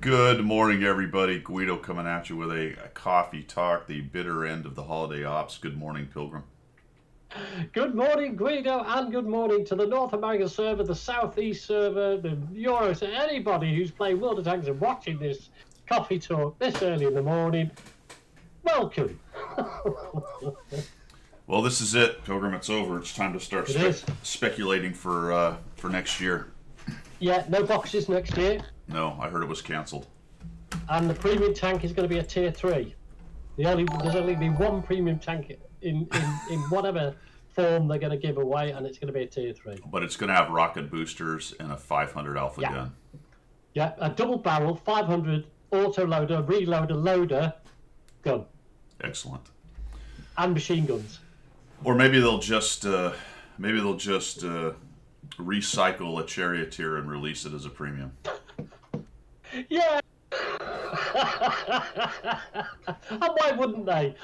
Good morning, everybody. Guido coming at you with a coffee talk, the bitter end of the holiday ops. Good morning, Pilgrim. Good morning, Guido, and good morning to the North American server, the Southeast server, the Euro, to anybody who's playing World of Tanks and watching this coffee talk this early in the morning. Welcome. Well, this is it, Pilgrim. It's over. It's time to start speculating for next year. Yeah, no boxes next year. No, I heard it was cancelled. And the premium tank is going to be a tier 3. There's only be one premium tank in whatever form they're going to give away, and it's going to be a tier 3. But it's going to have rocket boosters and a 500 alpha gun. Yeah, a double barrel 500 auto loader, reloader, loader gun. Excellent. And machine guns. Or maybe they'll just recycle a charioteer and release it as a premium. Yeah. And why wouldn't they?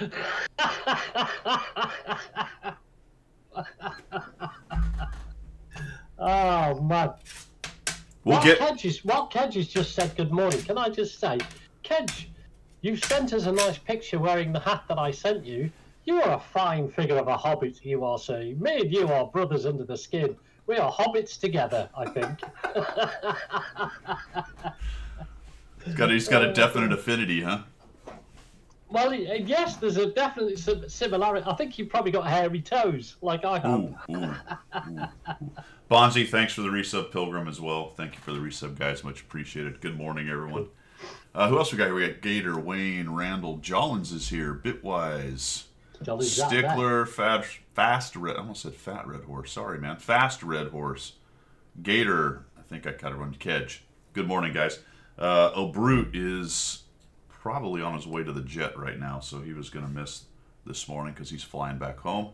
Oh man. While Kedge just said good morning, can I just say, Kedge, you sent us a nice picture wearing the hat that I sent you. You are a fine figure of a hobbit, you are, sir. Me and you are brothers under the skin. We are hobbits together, I think. He's got a definite affinity, huh? Well, yes, there's a definite similarity. I think you've probably got hairy toes, like I have. Ooh. Bonzi, thanks for the resub, Pilgrim, as well. Thank you for the resub, guys. Much appreciated. Good morning, everyone. Who else we got here? We got Gator, Wayne, Randall. Jollins is here. Bitwise. Stickler, Fast Red. I almost said Fat Red Horse. Sorry, man. Fast Red Horse. Gator. I think I cut everyone. Kedge. Good morning, guys. O'Brute is probably on his way to the jet right now, so he was going to miss this morning because he's flying back home.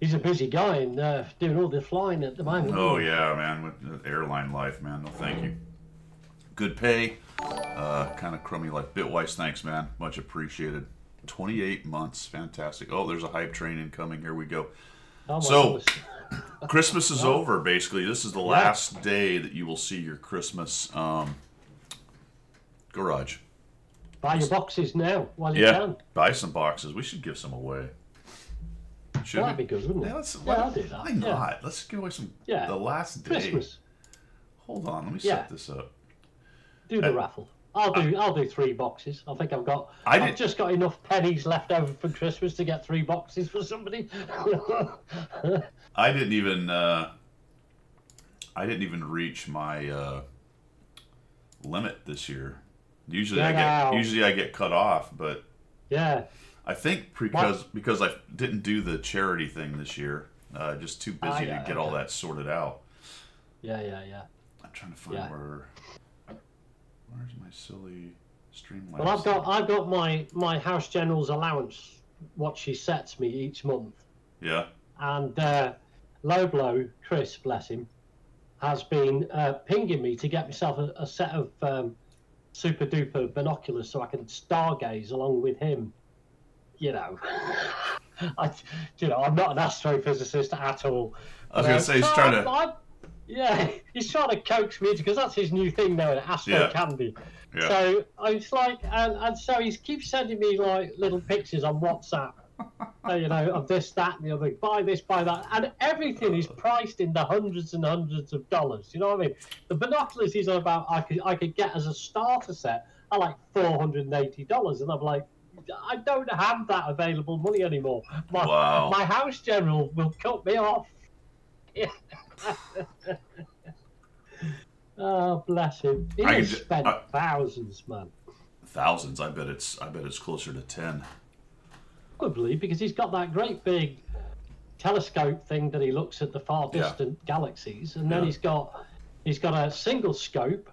He's a busy guy and doing all the flying at the moment. Oh, yeah, man. With airline life, man. No, thank you. Good pay. Kind of crummy life. Bitwise, thanks, man. Much appreciated. 28 months. Fantastic. Oh, there's a hype train incoming. Here we go. Oh, so, Christmas is over, basically. This is the last day that you will see your Christmas garage. Buy your boxes now while you can. Buy some boxes. We should give some away. That'd be good, wouldn't it? I'll do that. Why not? Let's give away some the last day. Christmas. Hold on, let me set this up. Do the raffle. I'll do 3 boxes. I think I've just got enough pennies left over for Christmas to get 3 boxes for somebody. I didn't even reach my limit this year. Usually I get cut off, but I think because I didn't do the charity thing this year. Just too busy to get all that sorted out. Yeah. I'm trying to find where's my silly Streamlabs? Well, I've got my house general's allowance, what she sets me each month. Yeah. And Loblo, Chris, bless him, has been pinging me to get myself a set of super duper binoculars so I can stargaze along with him. You know, I'm not an astrophysicist at all. I was going to say he's trying to. He's trying to coax me because that's his new thing now, Astro Candy. Yeah. So it's like, and so he keeps sending me like little pictures on WhatsApp, of this, that, and the other. Buy this, buy that, and everything is priced in the hundreds and hundreds of dollars. You know what I mean? The binoculars he's on about, I could get as a starter set are like $480, and I'm like, I don't have that available money anymore. My house general will cut me off. Oh, bless him. He has spent thousands, man. Thousands? I bet it's closer to 10. Probably, because he's got that great big telescope thing that he looks at the far distant galaxies, and then he's got a single scope,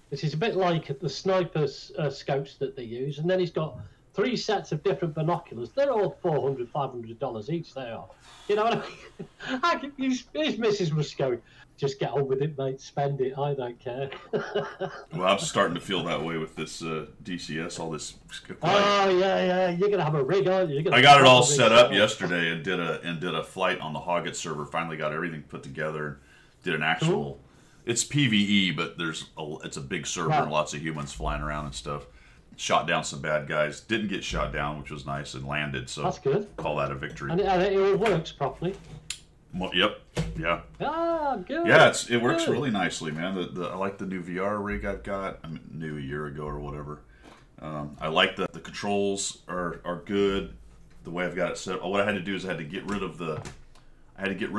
which is a bit like the sniper's scopes that they use, and then he's got 3 sets of different binoculars. They're all $400, $500 each. They are. You know what I mean? His missus was going, just get on with it, mate. Spend it. I don't care. Well, I'm starting to feel that way with this DCS. All this. Oh yeah. You're gonna have a rig, aren't you? I got it all set up yesterday and did a flight on the Hoggett server. Finally got everything put together. Did an actual It's PvE, but it's a big server and lots of humans flying around and stuff. Shot down some bad guys. Didn't get shot down, which was nice, and landed. So that's good. Call that a victory. And it all works properly. Well, yep. Yeah. Ah, good. Yeah, it works really nicely, man. I like the new VR rig I've got. I mean, new a year ago or whatever. I like the controls are good. The way I've got it set up. What I had to do is I had to get rid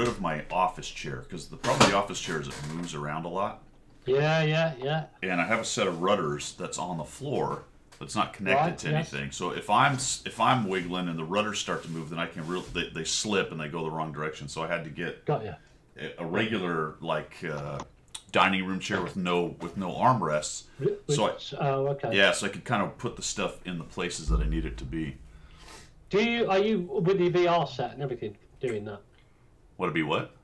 of my office chair, because the problem with the office chair is it moves around a lot. Yeah. And I have a set of rudders that's on the floor, but it's not connected to anything. So if I'm wiggling and the rudders start to move, then I can they slip and they go the wrong direction. So I had to get a regular dining room chair with no armrests. So so I could kind of put the stuff in the places that I need it to be. Are you with the VR set and everything doing that? Would it be what?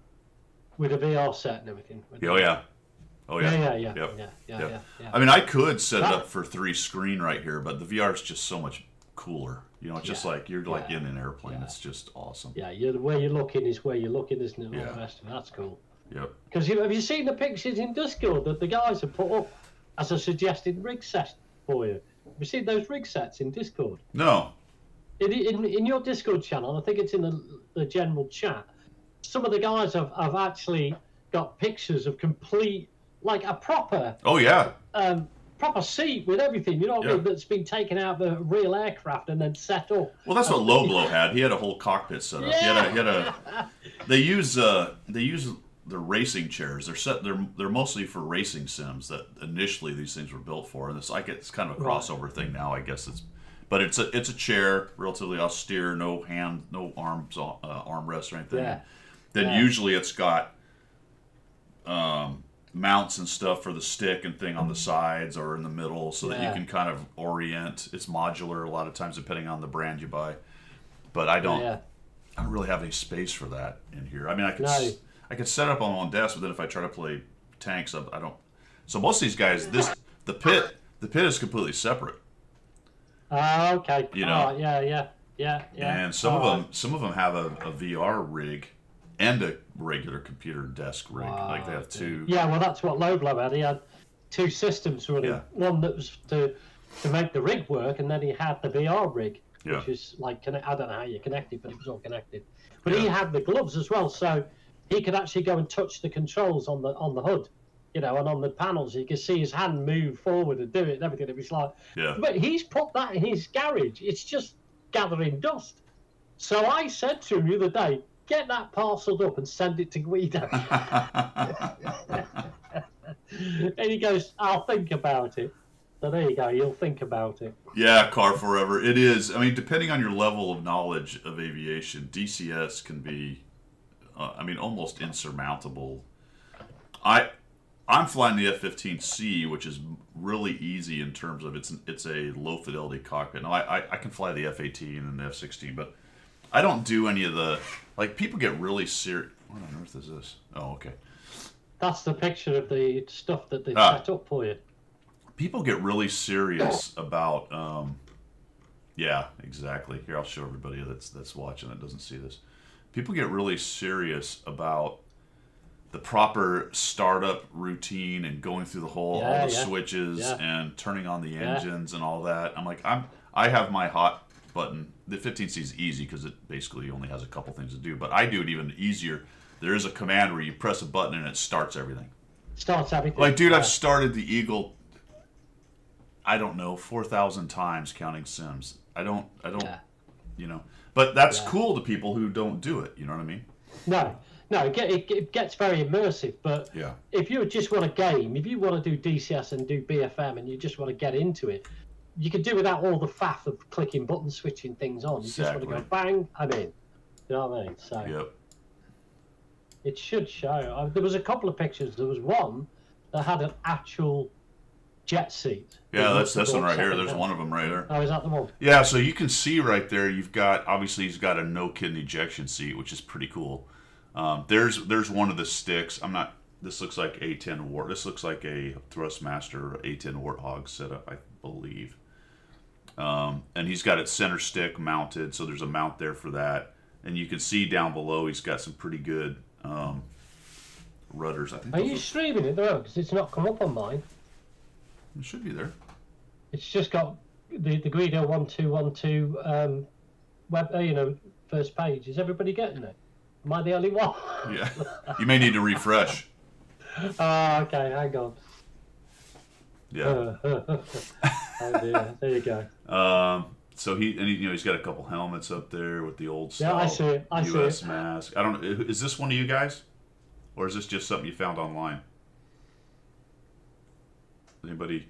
With a VR set and everything. Yeah. I mean, I could set it up for 3-screen right here, but the VR is just so much cooler. You know, it's just like you're like in an airplane. It's just awesome. Yeah, where you're looking is where you're looking, isn't it? All the rest of it. That's cool. Yep. Because have you seen the pictures in Discord that the guys have put up as a suggested rig set for you? Have you seen those rig sets in Discord? No. In your Discord channel, I think it's in the general chat. Some of the guys have actually got pictures of complete, like a proper proper seat with everything, you know what I mean, that's been taken out of a real aircraft and then set up. Well, that's what Low Blow had. He had a whole cockpit set up. They use the racing chairs. They're mostly for racing sims that initially these things were built for, and it's kind of a crossover thing now, I guess. But it's a chair, relatively austere, no arms, armrests or anything. Yeah. Then usually it's got mounts and stuff for the stick and thing on the sides or in the middle, so that you can kind of orient. It's modular a lot of times depending on the brand you buy. But I don't really have any space for that in here. I mean, I could set up on my own desk, but then if I try to play tanks, I don't. So most of these guys, the pit is completely separate. Okay. You know. Yeah. And some of them have a VR rig and a regular computer desk rig. Like they have two. Yeah, well, that's what Low Blow had. He had two systems running. Yeah. One that was to make the rig work, and then he had the VR rig, which is like, I don't know how you connect it, but it was all connected. But he had the gloves as well, so he could actually go and touch the controls on the hood, you know, and on the panels. You could see his hand move forward and do it and everything. It was like, but he's put that in his garage. It's just gathering dust. So I said to him the other day, get that parceled up and send it to Guido. And he goes, I'll think about it. So there you go, you'll think about it. Yeah, Car Forever. It is. I mean, depending on your level of knowledge of aviation, DCS can be, almost insurmountable. I'm flying the F-15C, which is really easy in terms of it's a low fidelity cockpit. Now, I can fly the F-18 and the F-16, but I don't do any of the, like, people get really serious. What on earth is this? Oh, okay. That's the picture of the stuff that they set up for you. People get really serious about, yeah, exactly. Here, I'll show everybody that's watching that doesn't see this. People get really serious about the proper startup routine and going through all the switches and turning on the engines and all that. I'm like, I have my hot button. The 15C is easy because it basically only has a couple things to do, but I do it even easier. There is a command where you press a button and it starts everything. Starts everything. Like, dude, I've started the Eagle, I don't know, 4,000 times counting sims. I don't, you know. But that's cool to people who don't do it. You know what I mean? No, it gets very immersive. But if you just want a game, if you want to do DCS and do BFM and you just want to get into it, you can do without all the faff of clicking buttons, switching things on. You just want to go bang, I'm in. You know what I mean? So it should show. There was a couple of pictures. There was one that had an actual jet seat. Yeah, that's one right here. There's one of them right there. Oh, is that the one? Yeah, so you can see right there. You've got, obviously, he's got a no kid ejection seat, which is pretty cool. There's one of the sticks. This looks like A10 Wart. This looks like a Thrustmaster A10 Warthog setup, I believe. And he's got it center stick mounted, so there's a mount there for that. And you can see down below he's got some pretty good rudders. I think. Are you streaming it though? Because it's not come up on mine. It should be there. It's just got the Guido 1212 web, first page. Is everybody getting it? Am I the only one? Yeah. You may need to refresh. Oh, okay. Hang on. Yeah. Oh dear. There you go. So he's got a couple helmets up there with the old style I see it. US mask. I don't know. Is this one of you guys, or is this just something you found online? Anybody?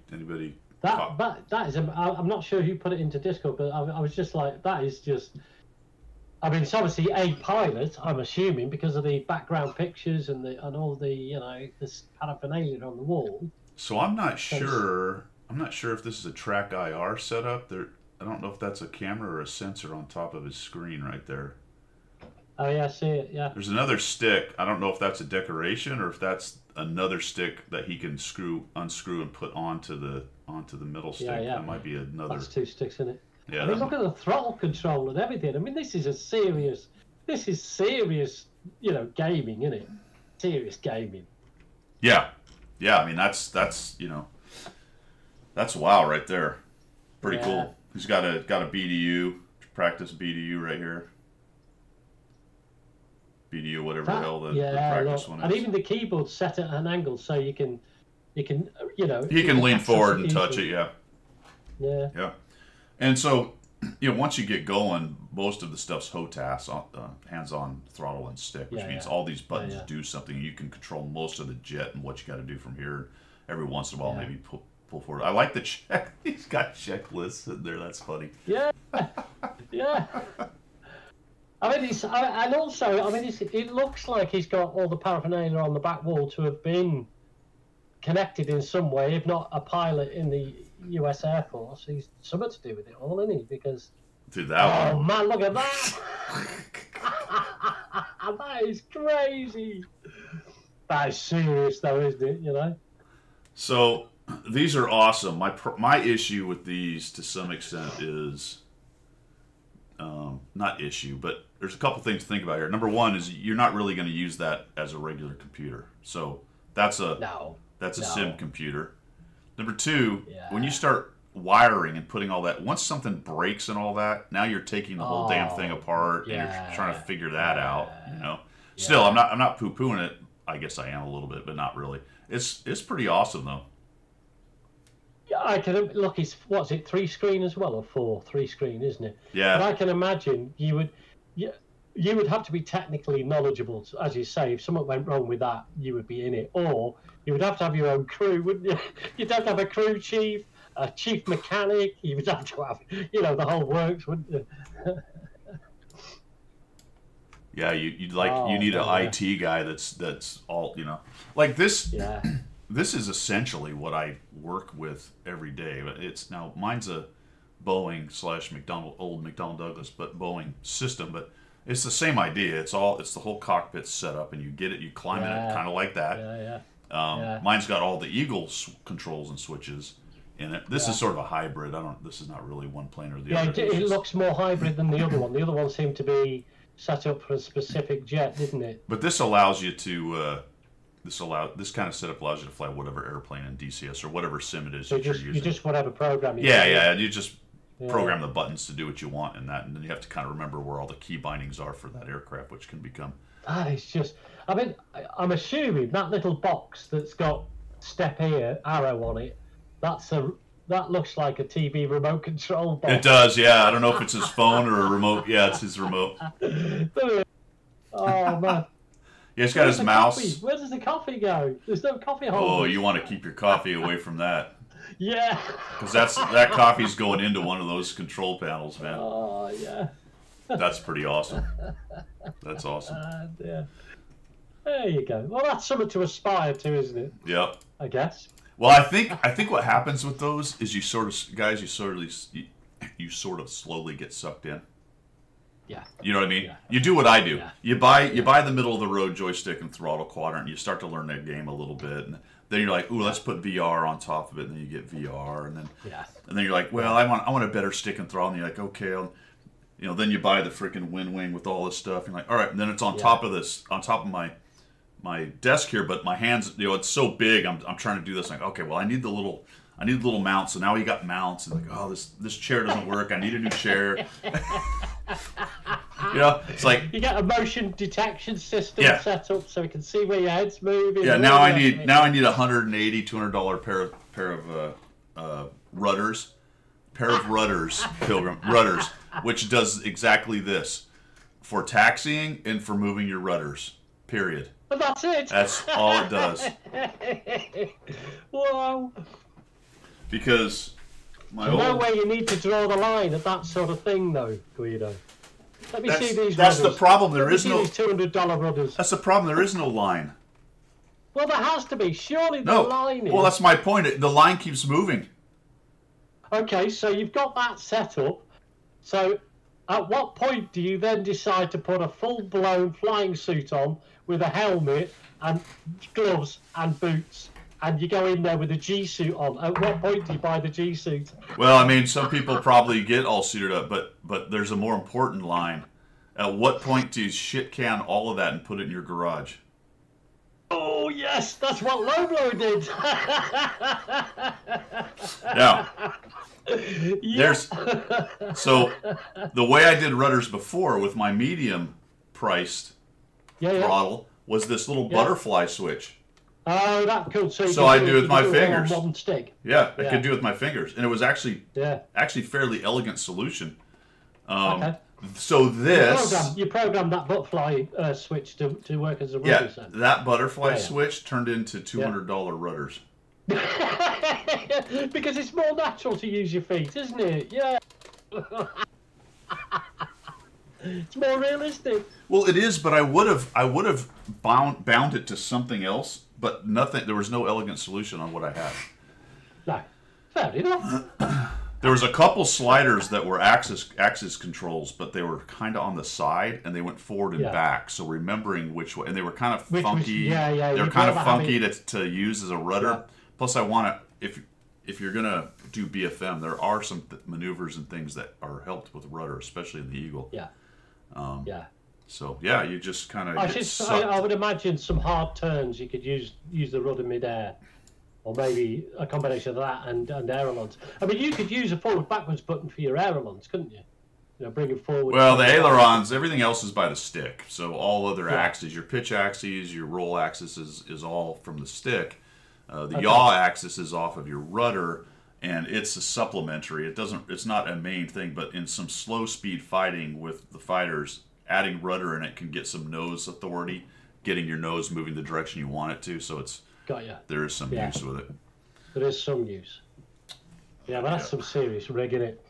That is. I'm not sure who put it into Discord, but I was just like, that is just. I mean, it's obviously a pilot. I'm assuming because of the background pictures and all the this paraphernalia on the wall. So I'm not sure. I'm not sure if this is a track IR setup. I don't know if that's a camera or a sensor on top of his screen right there. Oh yeah, I see it. Yeah. There's another stick. I don't know if that's a decoration or if that's another stick that he can unscrew, and put onto the middle stick. Yeah. That might be another. That's two sticks in it. Yeah. I mean, look at the throttle control and everything. I mean, this is serious, gaming, isn't it? Serious gaming. Yeah. Yeah. I mean, that's wow right there. Pretty cool. He's got a BDU, practice BDU right here. BDU, whatever the hell the practice one is. And even the keyboard's set at an angle so you can He can lean forward and touch it. Yeah. Yeah. Yeah. And so, once you get going, most of the stuff's HOTAS, hands-on throttle and stick, which means all these buttons do something. You can control most of the jet and what you got to do from here. Every once in a while, maybe pull forward. I like the check. He's got checklists in there. That's funny. Yeah. Yeah. I mean, it looks like he's got all the paraphernalia on the back wall to have been connected in some way, if not a pilot in the US Air Force. He's something to do with it all, isn't he? Because that one. Man, look at that! That is crazy. That is serious, though, isn't it? So these are awesome. My issue with these, to some extent, is not issue, but there's a couple things to think about here. Number one is you're not really going to use that as a regular computer. So that's a sim computer. Number two, when you start wiring and putting all that, once something breaks and all that, now you're taking the whole damn thing apart and you're trying to figure that out. Still, I'm not poo-pooing it. I guess I am a little bit, but not really. It's pretty awesome though. Yeah, I can look. It's 3-screen as well, or 4? 3-screen, isn't it? Yeah. But I can imagine you would have to be technically knowledgeable, as you say. If something went wrong with that, you would be in it, or you would have to have your own crew, wouldn't you? You'd have to have a crew chief, a chief mechanic. You would have to have, the whole works, wouldn't you? Yeah, you need an IT guy that's all like this. Yeah. This is essentially what I work with every day. Mine's a Boeing / old McDonnell Douglas, but Boeing system. But it's the same idea. It's the whole cockpit set up, and you get it, you climb in it, kind of like that. Yeah. Mine's got all the Eagle controls and switches in it. This is sort of a hybrid. This is not really one plane or the other. Yeah, it looks more hybrid than the other one. The other one seemed to be set up for a specific jet, didn't it? But this allows you to. This kind of setup allows you to fly whatever airplane in DCS or whatever sim it is that you're using. You just whatever program. You just program the buttons to do what you want in that, and then you have to kind of remember where all the key bindings are for that aircraft, which can become. That is just. I mean, I'm assuming that little box that's got step here arrow on it. That looks like a TV remote control box. It does, yeah. I don't know if it's his phone or a remote. Yeah, it's his remote. Oh man. Yeah, he's got his mouse. Coffee? Where does the coffee go? There's no coffee holder. Oh, you want to keep your coffee away from that. Yeah. Because that coffee's going into one of those control panels, man. Oh, yeah. That's pretty awesome. That's awesome. Yeah. There you go. Well, that's something to aspire to, isn't it? Yep. I guess. Well, I think what happens with those is you sort of slowly get sucked in. Yeah. You know what I mean? Yeah. You do what I do. Yeah. You buy the middle of the road joystick and throttle quadrant, and you start to learn that game a little bit, and then you're like, ooh, let's put VR on top of it, and then you get VR, and then you're like, well, I want a better stick and throttle, and you're like, okay, then you buy the freaking WinWing with all this stuff, and you're like, all right, and then it's on top of this, on top of my my desk here, but my hands, it's so big. I'm trying to do this. Like, okay, well, I need the little mount. So now we got mounts, and like, oh, this chair doesn't work. I need a new chair. It's like you get a motion detection system set up so we can see where your head's moving. Yeah, now I need $180, $200 pair of rudders. Pair of rudders, Pilgrim rudders, which does exactly this for taxiing and for moving your rudders. Period. But that's it. That's all it does. Wow. Because no way you need to draw the line at that sort of thing, though, Guido. Let me see these. That's the problem. There is no these $200 rudders. That's the problem. There is no line. Well, there has to be. Surely the line is. Well, that's my point. The line keeps moving. Okay, so you've got that set up. So at what point do you then decide to put a full-blown flying suit on with a helmet and gloves and boots, and you go in there with a G-suit on? At what point do you buy the G-suit? Well, I mean, some people probably get all suited up, but there's a more important line. At what point do you shit can all of that and put it in your garage? Oh, yes, that's what Loblo did. Now, so the way I did rudders before with my medium priced throttle was this little butterfly switch. Oh, that's cool. So I do it with my fingers. One stick. Yeah, I could do it with my fingers, and it was actually fairly elegant solution. Okay. So you programmed that butterfly switch to work as a rudder. Yeah, that butterfly switch turned into $200 rudders. Because it's more natural to use your feet, isn't it? Yeah. It's more realistic. Well, it is, but I would have bound it to something else, but nothing. There was no elegant solution on what I had. No, fair enough. There was a couple sliders that were axis controls, but they were kind of on the side, and they went forward and back. So remembering which way, and they were kind of funky. They were kind of funky to use as a rudder. Yeah. Plus, I want to, if you're gonna do BFM, there are some maneuvers and things that are helped with rudder, especially in the Eagle. Yeah. So you just kind of. I would imagine some hard turns you could use the rudder midair. Or maybe a combination of that and ailerons. I mean, you could use a forward-backwards button for your ailerons, couldn't you? Bring it forward. Well, the ailerons, everything else is by the stick. So all other axes, your pitch axes, your roll axis is all from the stick. The yaw axis is off of your rudder, and it's a supplementary. It's not a main thing, but in some slow-speed fighting with the fighters, adding rudder in it can get some nose authority, getting your nose moving the direction you want it to. So it's. Got you. There is some use with it. There is some use. Yeah, but that's some serious rigging it.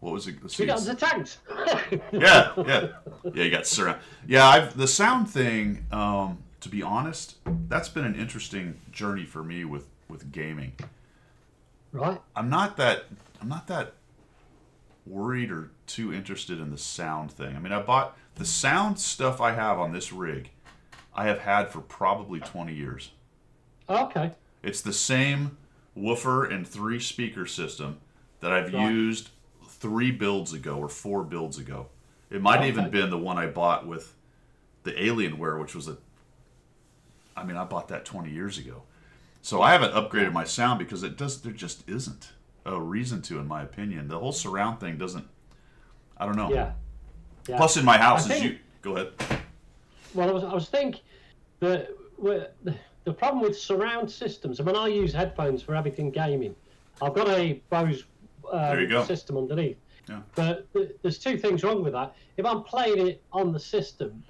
What was it? We got the tanks. Yeah. You got surround. Yeah, the sound thing. To be honest, that's been an interesting journey for me with gaming. Right. I'm not that worried or too interested in the sound thing. I mean, I bought the sound stuff I have on this rig. I have had for probably 20 years. Okay. It's the same woofer and 3 speaker system that I've used 3 builds ago or 4 builds ago. It might have even been the one I bought with the Alienware, which was I bought that 20 years ago. So I haven't upgraded my sound because there just isn't a reason to, in my opinion. The whole surround thing doesn't, I don't know. Yeah. Plus in my house go ahead. Well, I was thinking that the problem with surround systems, I use headphones for everything gaming. I've got a Bose system underneath. Yeah. But there's 2 things wrong with that. If I'm playing it on the system,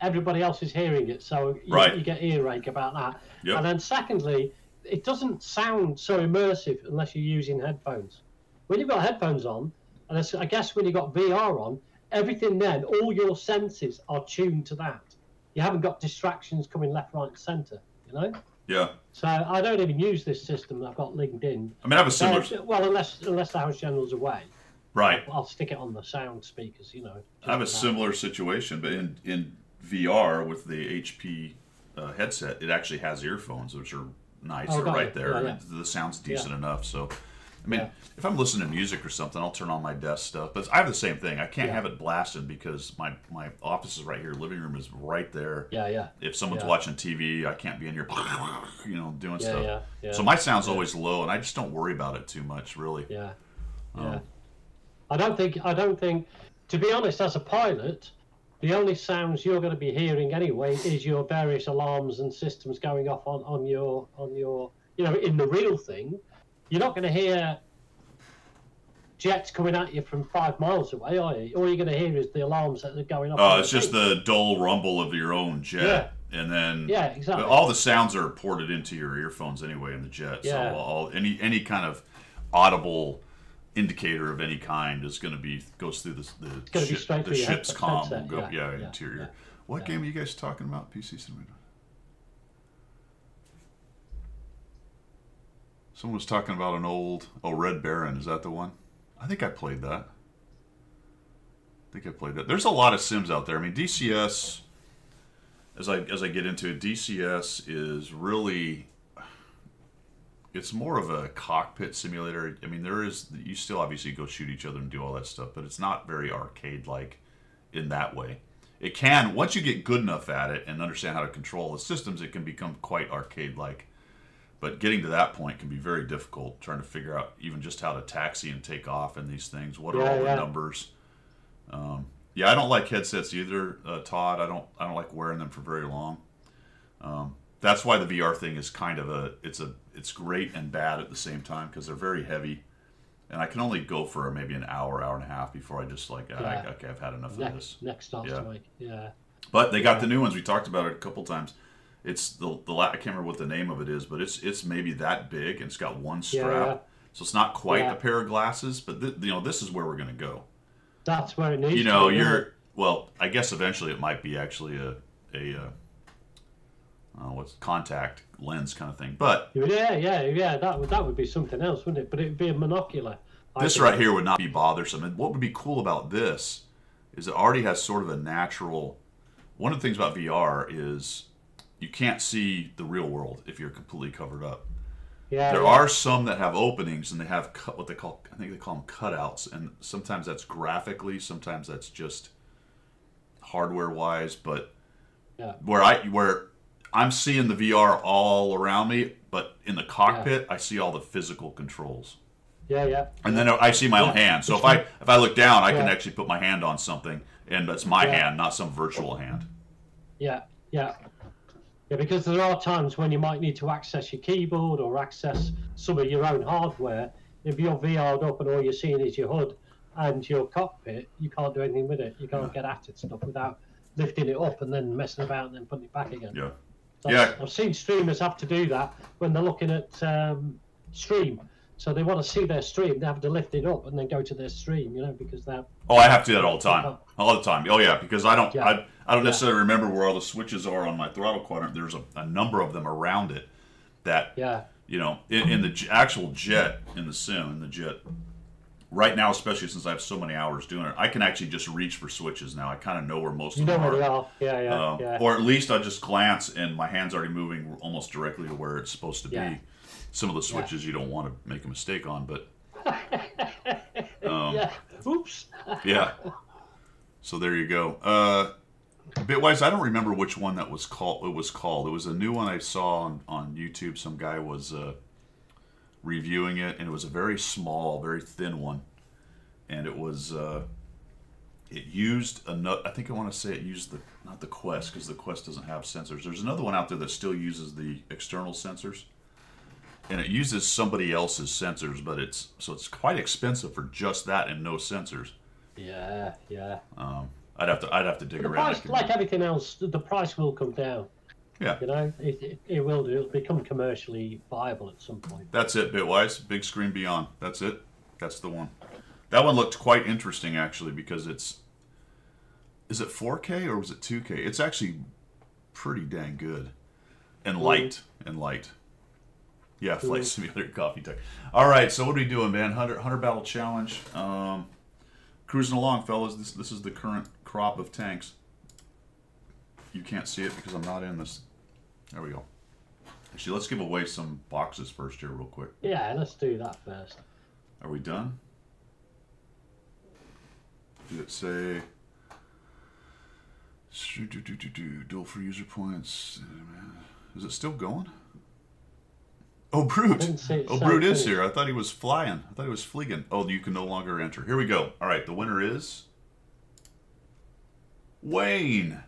everybody else is hearing it, so you get earache about that. Yep. And then secondly, it doesn't sound so immersive unless you're using headphones. When you've got headphones on, and I guess when you've got VR on, everything then, all your senses are tuned to that. You haven't got distractions coming left, right, and centre. Yeah. So I don't even use this system that I've got linked in. I have a similar. Well, unless the house general's away. Right. I'll stick it on the sound speakers. I have a similar situation, but in VR with the HP headset, it actually has earphones, which are nice. They're right there. Yeah. The sound's decent enough. So, I mean, if I'm listening to music or something, I'll turn on my desk stuff. But I have the same thing. I can't have it blasted because my office is right here. Living room is right there. Yeah. If someone's watching TV, I can't be in here, doing stuff. Yeah. So my sound's always low, and I just don't worry about it too much, really. Yeah. I don't think. To be honest, as a pilot, the only sounds you're going to be hearing anyway is your various alarms and systems going off on your in the real thing. You're not going to hear jets coming at you from 5 miles away, are you? All you're going to hear is the alarms that are going off. Oh, it's just the dull rumble of your own jet. Yeah. And then exactly. All the sounds are ported into your earphones anyway in the jet. Yeah. So any kind of audible indicator of any kind is going to goes through the ship's comm will go into your ear. What game are you guys talking about? PC Cinema. Someone was talking about an old Red Baron. Is that the one? I think I played that. There's a lot of sims out there. I mean, DCS. As I get into it, DCS is really. It's more of a cockpit simulator. I mean, you still obviously go shoot each other and do all that stuff, but it's not very arcade-like in that way. It can, once you get good enough at it and understand how to control the systems, it can become quite arcade-like. But getting to that point can be very difficult, trying to figure out even just how to taxi and take off in these things. What are all the numbers? I don't like headsets either, Todd. I don't like wearing them for very long. That's why the VR thing is kind of it's great and bad at the same time because they're very heavy, and I can only go for maybe an hour and a half before I just okay, I've had enough of this. Next stop, But they got the new ones. We talked about it a couple times. It's the I can't remember what the name of it is, but it's maybe that big and it's got one strap, so it's not quite a pair of glasses. But this is where we're going to go. That's where it needs to be. Well, I guess eventually it might be actually a contact lens kind of thing, but that would be something else, wouldn't it? But it would be a monocular. This right here would not be bothersome. And what would be cool about this is it already has sort of a natural. One of the things about VR is you can't see the real world if you're completely covered up. There are some that have openings and they have what they call, I think they call them cutouts, and sometimes that's graphically, sometimes that's just hardware wise, but where I'm seeing the VR all around me, but in the cockpit I see all the physical controls. And then I see my own hand. So if I look down, I can actually put my hand on something, and that's my hand, not some virtual hand. Yeah, because there are times when you might need to access your keyboard or access some of your own hardware. If you're VR'd up and all you're seeing is your HUD and your cockpit, you can't do anything with it. You can't get at it stuff without lifting it up and then messing about and then putting it back again. I've seen streamers have to do that when they're looking at stream. So they want to see their stream, they have to lift it up and then go to their stream, because they're... Oh, I have to do that all the time. All the time. Oh, yeah, because I don't necessarily remember where all the switches are on my throttle quadrant. There's a number of them around it that, in the actual jet, in the sim, in the jet, right now, especially since I have so many hours doing it, I can actually just reach for switches now. I kind of know where most of them are. You know where they are. Or at least I just glance and my hand's already moving almost directly to where it's supposed to be. Some of the switches you don't want to make a mistake on, but oops. So there you go. Bitwise, I don't remember which one that was called. It was a new one I saw on YouTube. Some guy was reviewing it, and it was a very small, very thin one, and it was it used I think I want to say it used not the Quest, because the Quest doesn't have sensors. There's another one out there that still uses the external sensors. And it uses somebody else's sensors, but it's quite expensive for just that and no sensors. Yeah. I'd have to dig around. Price, like everything else, the price will come down. Yeah. It will do. It'll become commercially viable at some point. That's it, Bitwise. Big Screen Beyond. That's it. That's the one. That one looked quite interesting actually, because is it 4K or was it 2K? It's actually pretty dang good and light. Yeah, Flight Simulator Coffee Tech. All right, so what are we doing, man? 100 Battle Challenge. Cruising along, fellas. This is the current crop of tanks. You can't see it because I'm not in this. There we go. Actually, let's give away some boxes first here real quick. Yeah, let's do that first. Are we done? Did it say duel for user points? Is it still going? Oh, Brute! Oh, Brute is here. I thought he was flying. I thought he was fleeing. Oh, you can no longer enter. Here we go. All right, the winner is Wayne.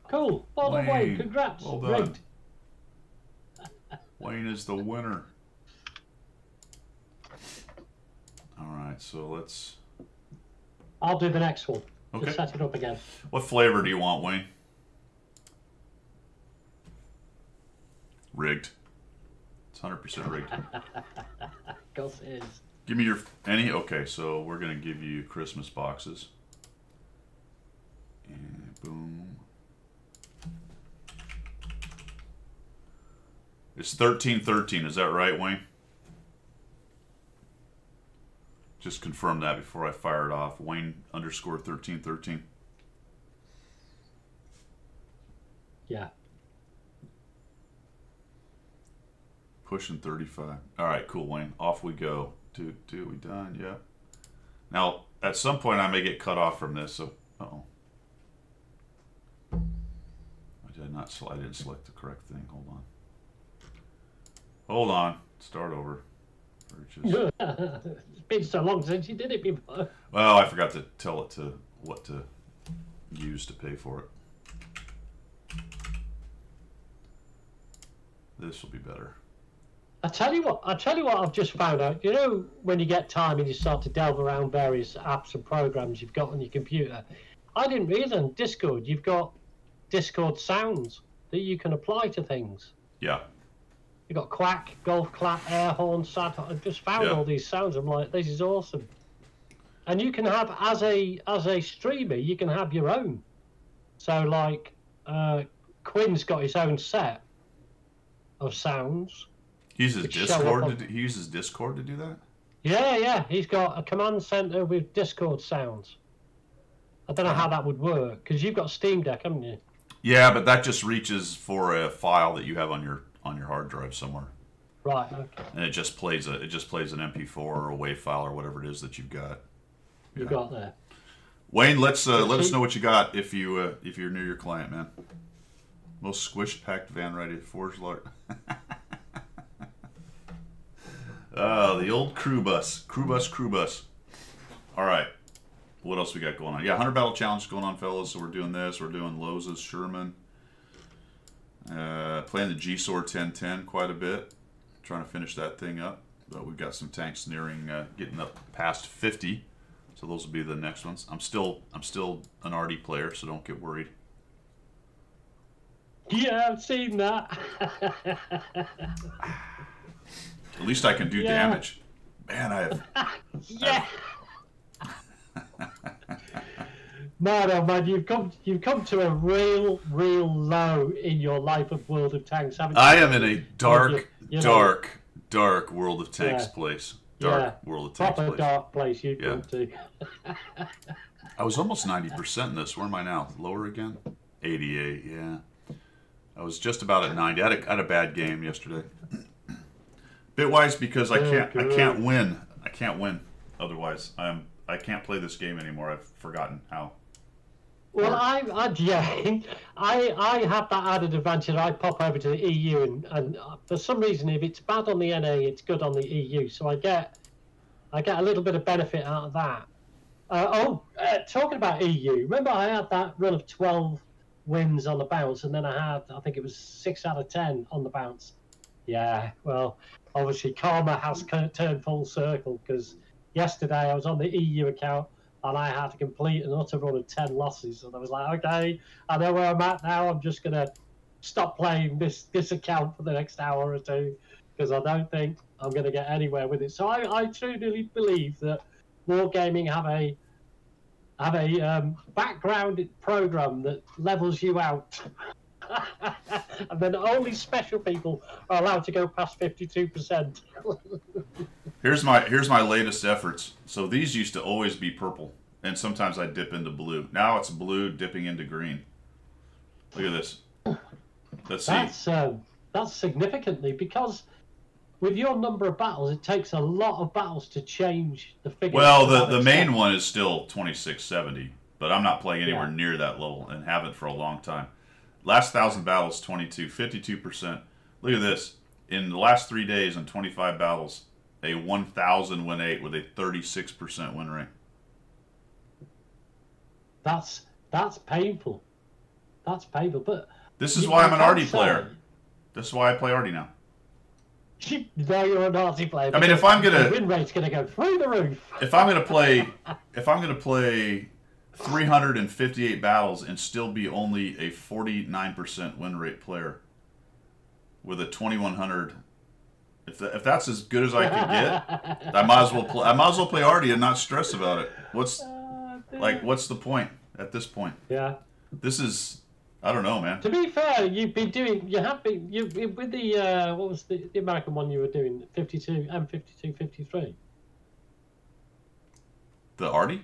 Cool. Well done, Wayne. Congrats. Well done. Wayne is the winner. All right, so let's... I'll do the next one. Okay. Just set it up again. What flavor do you want, Wayne? Rigged. It's 100% rigged. Of course it is. Give me your... Any? Okay, so we're going to give you Christmas boxes. And boom. It's 1313, is that right, Wayne? Just confirm that before I fire it off. Wayne underscore 1313. Yeah. Pushing 35. All right, cool, Wayne. Off we go. We done? Yeah. Now, at some point, I may get cut off from this. So, uh-oh. I didn't select the correct thing. Hold on. Hold on. Start over. It's been so long since you did it before. Well, I forgot to tell it to what to use to pay for it. This will be better. I tell you what I've just found out. You know, when you get time and you start to delve around various apps and programs you've got on your computer, I didn't realize on Discord you've got Discord sounds that you can apply to things. Yeah. You got quack, golf clap, air horn, sad. I just found all these sounds. I'm like, this is awesome. And you can have, as a streamer, you can have your own. So like, Quinn's got his own set of sounds. He uses Discord. He uses Discord to do that. Yeah. He's got a command center with Discord sounds. I don't know how that would work because you've got Steam Deck, haven't you? Yeah, but that just reaches for a file that you have on your hard drive somewhere. Right. Okay. And it just plays an MP4 or a WAV file or whatever it is that you've got. You got there. Wayne, let us know what you got if you're near your client, man. Most squished packed van ready Forge Lark. The old crew bus. Crew bus. All right. What else we got going on? Yeah, 100 Battle Challenge going on, fellas. So we're doing this. We're doing Loza's Sherman. Playing the G-Sword 1010 quite a bit. Trying to finish that thing up. But we've got some tanks nearing, getting up past 50. So those will be the next ones. I'm still an Artie player, so don't get worried. Yeah, I've seen that. At least I can do damage. Man, I have... Yeah. Man, you've come to a real low in your life of World of Tanks, haven't you? I am in a dark World of Tanks place. World of Tanks proper place. Dark place you've come to. I was almost 90% in this. Where am I now? Lower again? 88, yeah. I was just about at 90. I had a bad game yesterday. Bitwise because I can't win. I can't win. Otherwise, I can't play this game anymore. I've forgotten how. Well, I have that added advantage. I pop over to the EU, and for some reason, if it's bad on the NA, it's good on the EU. So I get a little bit of benefit out of that. Talking about EU, remember I had that run of 12 wins on the bounce, and then I think it was 6 out of 10 on the bounce. Yeah, well, obviously karma has turned full circle because yesterday I was on the EU account and I had to complete an utter run of 10 losses, and I was like, okay, I know where I'm at now. I'm just gonna stop playing this account for the next hour or two because I don't think I'm gonna get anywhere with it. So I truly believe that Wargaming have a background program that levels you out. And then only special people are allowed to go past 52%. Here's my latest efforts. So these used to always be purple, and sometimes I dip into blue. Now it's blue dipping into green. Look at this. Let's see. That's significantly because with your number of battles, it takes a lot of battles to change the figure. Well, the main one is still 2670, but I'm not playing anywhere near that level and haven't for a long time. Last 1,000 battles, 52%. Look at this. In the last 3 days on 25 battles, a 1,000 win 8 with a 36% win rate. That's painful. That's painful. But this is why I'm an Artie player. This is why I play Artie now. Now you're an Artie player. I mean, if I'm gonna, the win rate's gonna go through the roof. If I'm gonna play 358 battles and still be only a 49% win rate player with a 2100, if that's as good as I can get, I might as well play Artie and not stress about it. What's the point at this point? Yeah. This is, I don't know, man. To be fair, with the what was the American one you were doing? 52 and 53. The Artie?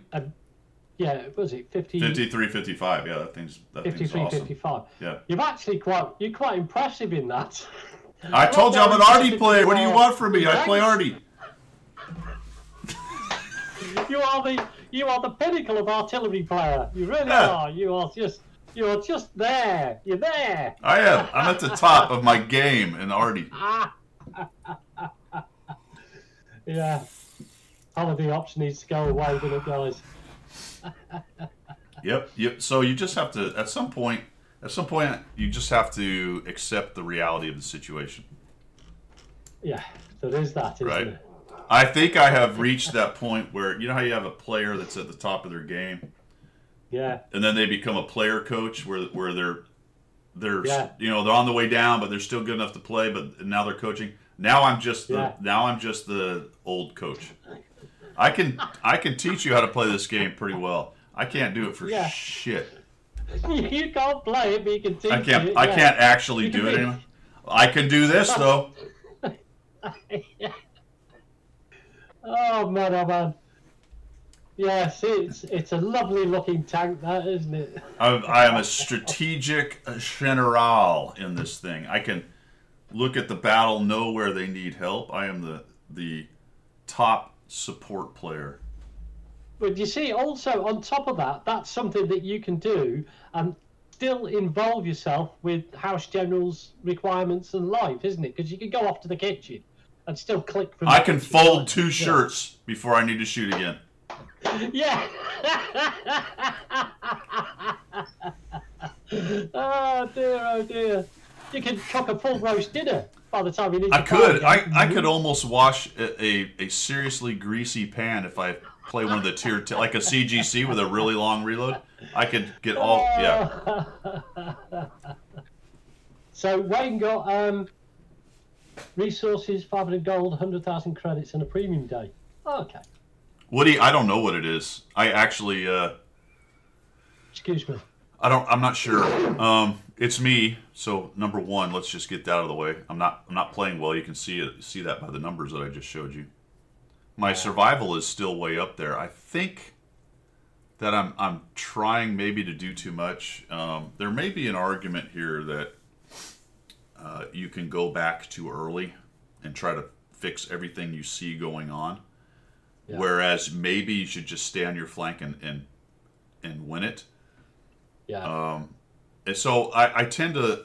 Yeah, was it 53, 55? Yeah, that thing's 53, awesome. 55. Yeah. You're quite impressive in that. I told you I'm an Artie player. What do you want from me? I play Artie. You are the pinnacle of artillery player. You really are. You are just there. You're there. I am. I'm at the top of my game in Artie. Yeah. Holiday ops needs to go away, doesn't it, guys? Yep. So you just have to, at some point, you just have to accept the reality of the situation. Yeah. So there's that, isn't right? it? I think I have reached that point where, you know how you have a player that's at the top of their game? Yeah. And then they become a player coach where they're they're on the way down, but they're still good enough to play, but now they're coaching. Now I'm just the old coach. I can teach you how to play this game pretty well. I can't do it for shit. You can't play it, but you can teach it. I can't actually do it anymore. I can do this though. Oh man. Yes, it's a lovely looking tank, that, isn't it? I am a strategic general in this thing. I can look at the battle, know where they need help. I am the top support player. But you see, also on top of that, that's something that you can do and still involve yourself with House General's requirements and life, isn't it? Because you can go off to the kitchen and still click from I can fold 2 shirts before I need to shoot again. Yeah. Oh dear. You can cook a full roast dinner by the time you need to I could almost wash a seriously greasy pan if I play one of the tier like a CGC with a really long reload. I could get all So Wayne got resources, 500 gold, 100,000 credits, and a premium day. Oh, okay. Woody, I don't know what it is. I actually excuse me. I'm not sure. It's me. So number one, let's just get that out of the way. I'm not playing well. You can see that by the numbers that I just showed you. My survival is still way up there. I think that I'm trying maybe to do too much. There may be an argument here that you can go back too early and try to fix everything you see going on. Yeah. Whereas maybe you should just stay on your flank and win it. Yeah. And so I tend to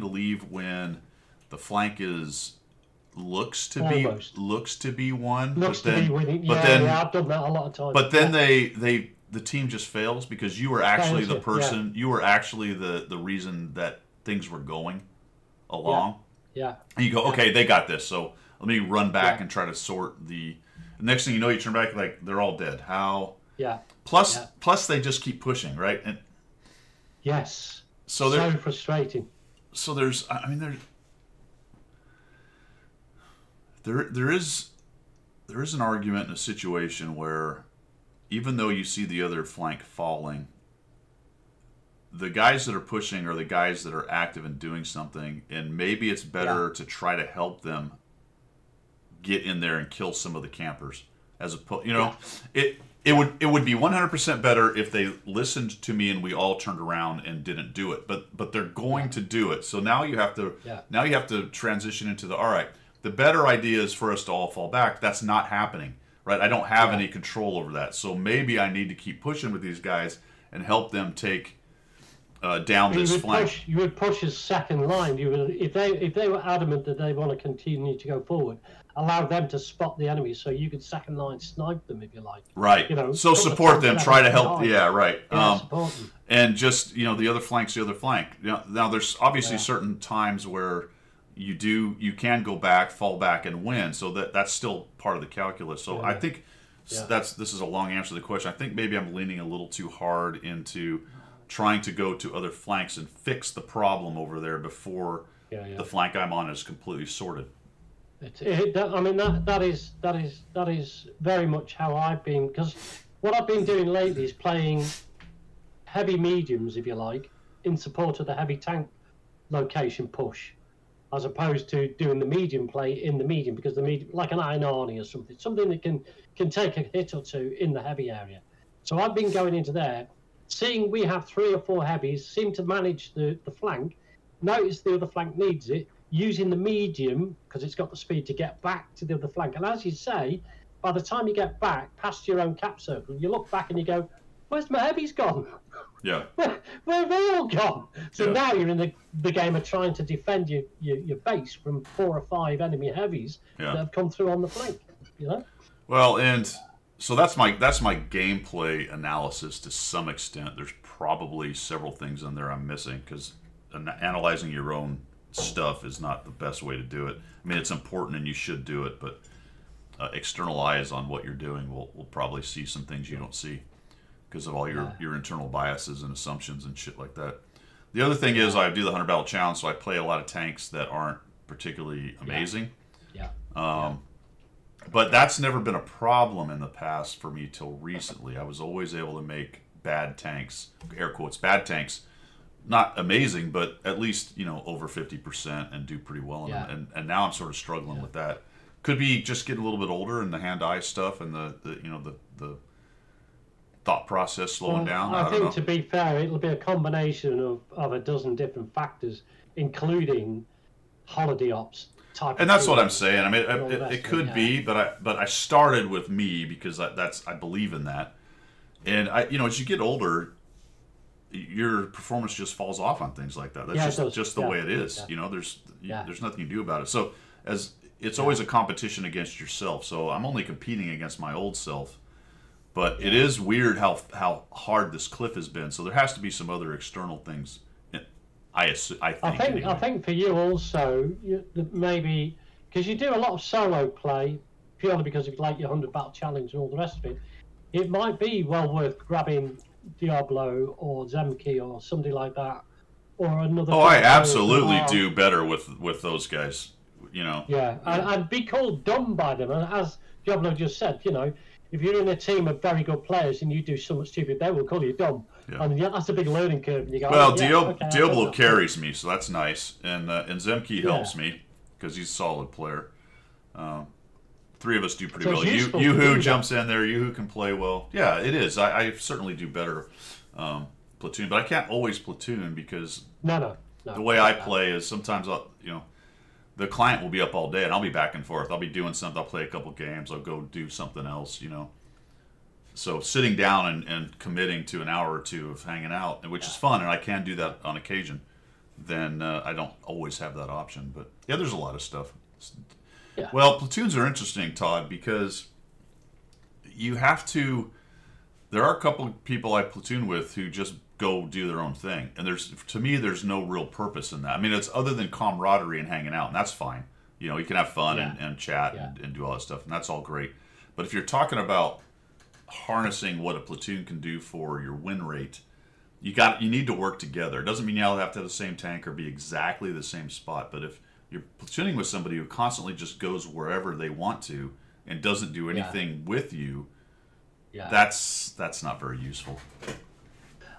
leave when the flank looks to be won. Looks to be winning. I've done that a lot of times. But then the team just fails because you were actually the person. You were actually the reason that things were going along. Yeah. And you go, okay, they got this. So let me run back and try to sort the next thing you know, you turn back like they're all dead. How? Yeah. Plus they just keep pushing, right? And yes. So frustrating. So there is an argument in a situation where even though you see the other flank falling, the guys that are pushing are the guys that are active and doing something, and maybe it's better to try to help them get in there and kill some of the campers as opposed, It would be 100% better if they listened to me and we all turned around and didn't do it. But they're going to do it. So now you have to transition into all right. The better idea is for us to all fall back. That's not happening, right? I don't have any control over that. So maybe I need to keep pushing with these guys and help them take down this flank. You would push his second line. You would, if they were adamant that they want to continue to go forward, allow them to spot the enemy so you could second line snipe them if you like. Right. You know, so support them, try to help. Yeah, right. Yeah, support them. And just, the other flank's the other flank. Now there's obviously certain times where you can go back, fall back, and win. So that's still part of the calculus. So I think this is a long answer to the question. I think maybe I'm leaning a little too hard into trying to go to other flanks and fix the problem over there before the flank I'm on is completely sorted. That is very much how I've been, because what I've been doing lately is playing heavy mediums, if you like, in support of the heavy tank location push, as opposed to doing the medium play in the medium, because the medium, like an Iron Arnie or something that can take a hit or two in the heavy area. So I've been going into there, seeing we have 3 or 4 heavies, seem to manage the flank, notice the other flank needs it, using the medium, because it's got the speed to get back to the other flank. And as you say, by the time you get back past your own cap circle, you look back and you go, where's my heavies gone? Yeah. Where have they all gone? So now you're in the game of trying to defend your base from 4 or 5 enemy heavies that have come through on the flank, Well, and so that's my gameplay analysis to some extent. There's probably several things in there I'm missing, because analyzing your own stuff is not the best way to do it. I mean, it's important and you should do it, but external eyes on what you're doing will probably see some things you don't see because of all your internal biases and assumptions and shit like that. The other thing is I do the 100 Battle Challenge, so I play a lot of tanks that aren't particularly amazing. But that's never been a problem in the past for me till recently. I was always able to make bad tanks, air quotes, bad tanks, not amazing, but at least, over 50% and do pretty well in them. And now I'm sort of struggling with that. Could be just getting a little bit older and the hand-eye stuff and the thought process slowing down. I think, to be fair, it'll be a combination of a dozen different factors, including holiday ops type. And that's what I'm saying. I mean, it could be, but I started with me because I believe in that. And as you get older, your performance just falls off on things like that. That's just the way it is. There's nothing you do about it. So it's always a competition against yourself. So I'm only competing against my old self. But it is weird how hard this cliff has been. So there has to be some other external things. I think for you also, maybe because you do a lot of solo play purely because of like your 100 Battle Challenge and all the rest of it. It might be well worth grabbing Diablo or Zemke or somebody like that, or another. Oh, I absolutely do better with those guys. Yeah, and be called dumb by them. And as Diablo just said, if you're in a team of very good players and you do something stupid, they will call you dumb. Yeah. And that's a big learning curve. And you go, Diablo carries me, so that's nice, and Zemke helps me because he's a solid player. 3 of us do pretty well. Yoo-Hoo jumps in there. Yoo-Hoo can play well. Yeah, it is. I certainly do better platoon, but I can't always platoon because the way I play is sometimes the client will be up all day and I'll be back and forth. I'll be doing something. I'll play a couple games. I'll go do something else. So sitting down and committing to an hour or 2 of hanging out, which is fun, and I can do that on occasion, then I don't always have that option. But there's a lot of stuff. Yeah. Well, platoons are interesting, Todd, because you have to. There are a couple of people I platoon with who just go do their own thing, and to me there's no real purpose in that. I mean, it's other than camaraderie and hanging out, and that's fine. You can have fun and chat and do all that stuff, and that's all great. But if you're talking about harnessing what a platoon can do for your win rate, you need to work together. It doesn't mean you all have to have the same tank or be exactly the same spot, but if you're platooning with somebody who constantly just goes wherever they want to and doesn't do anything with you, that's not very useful.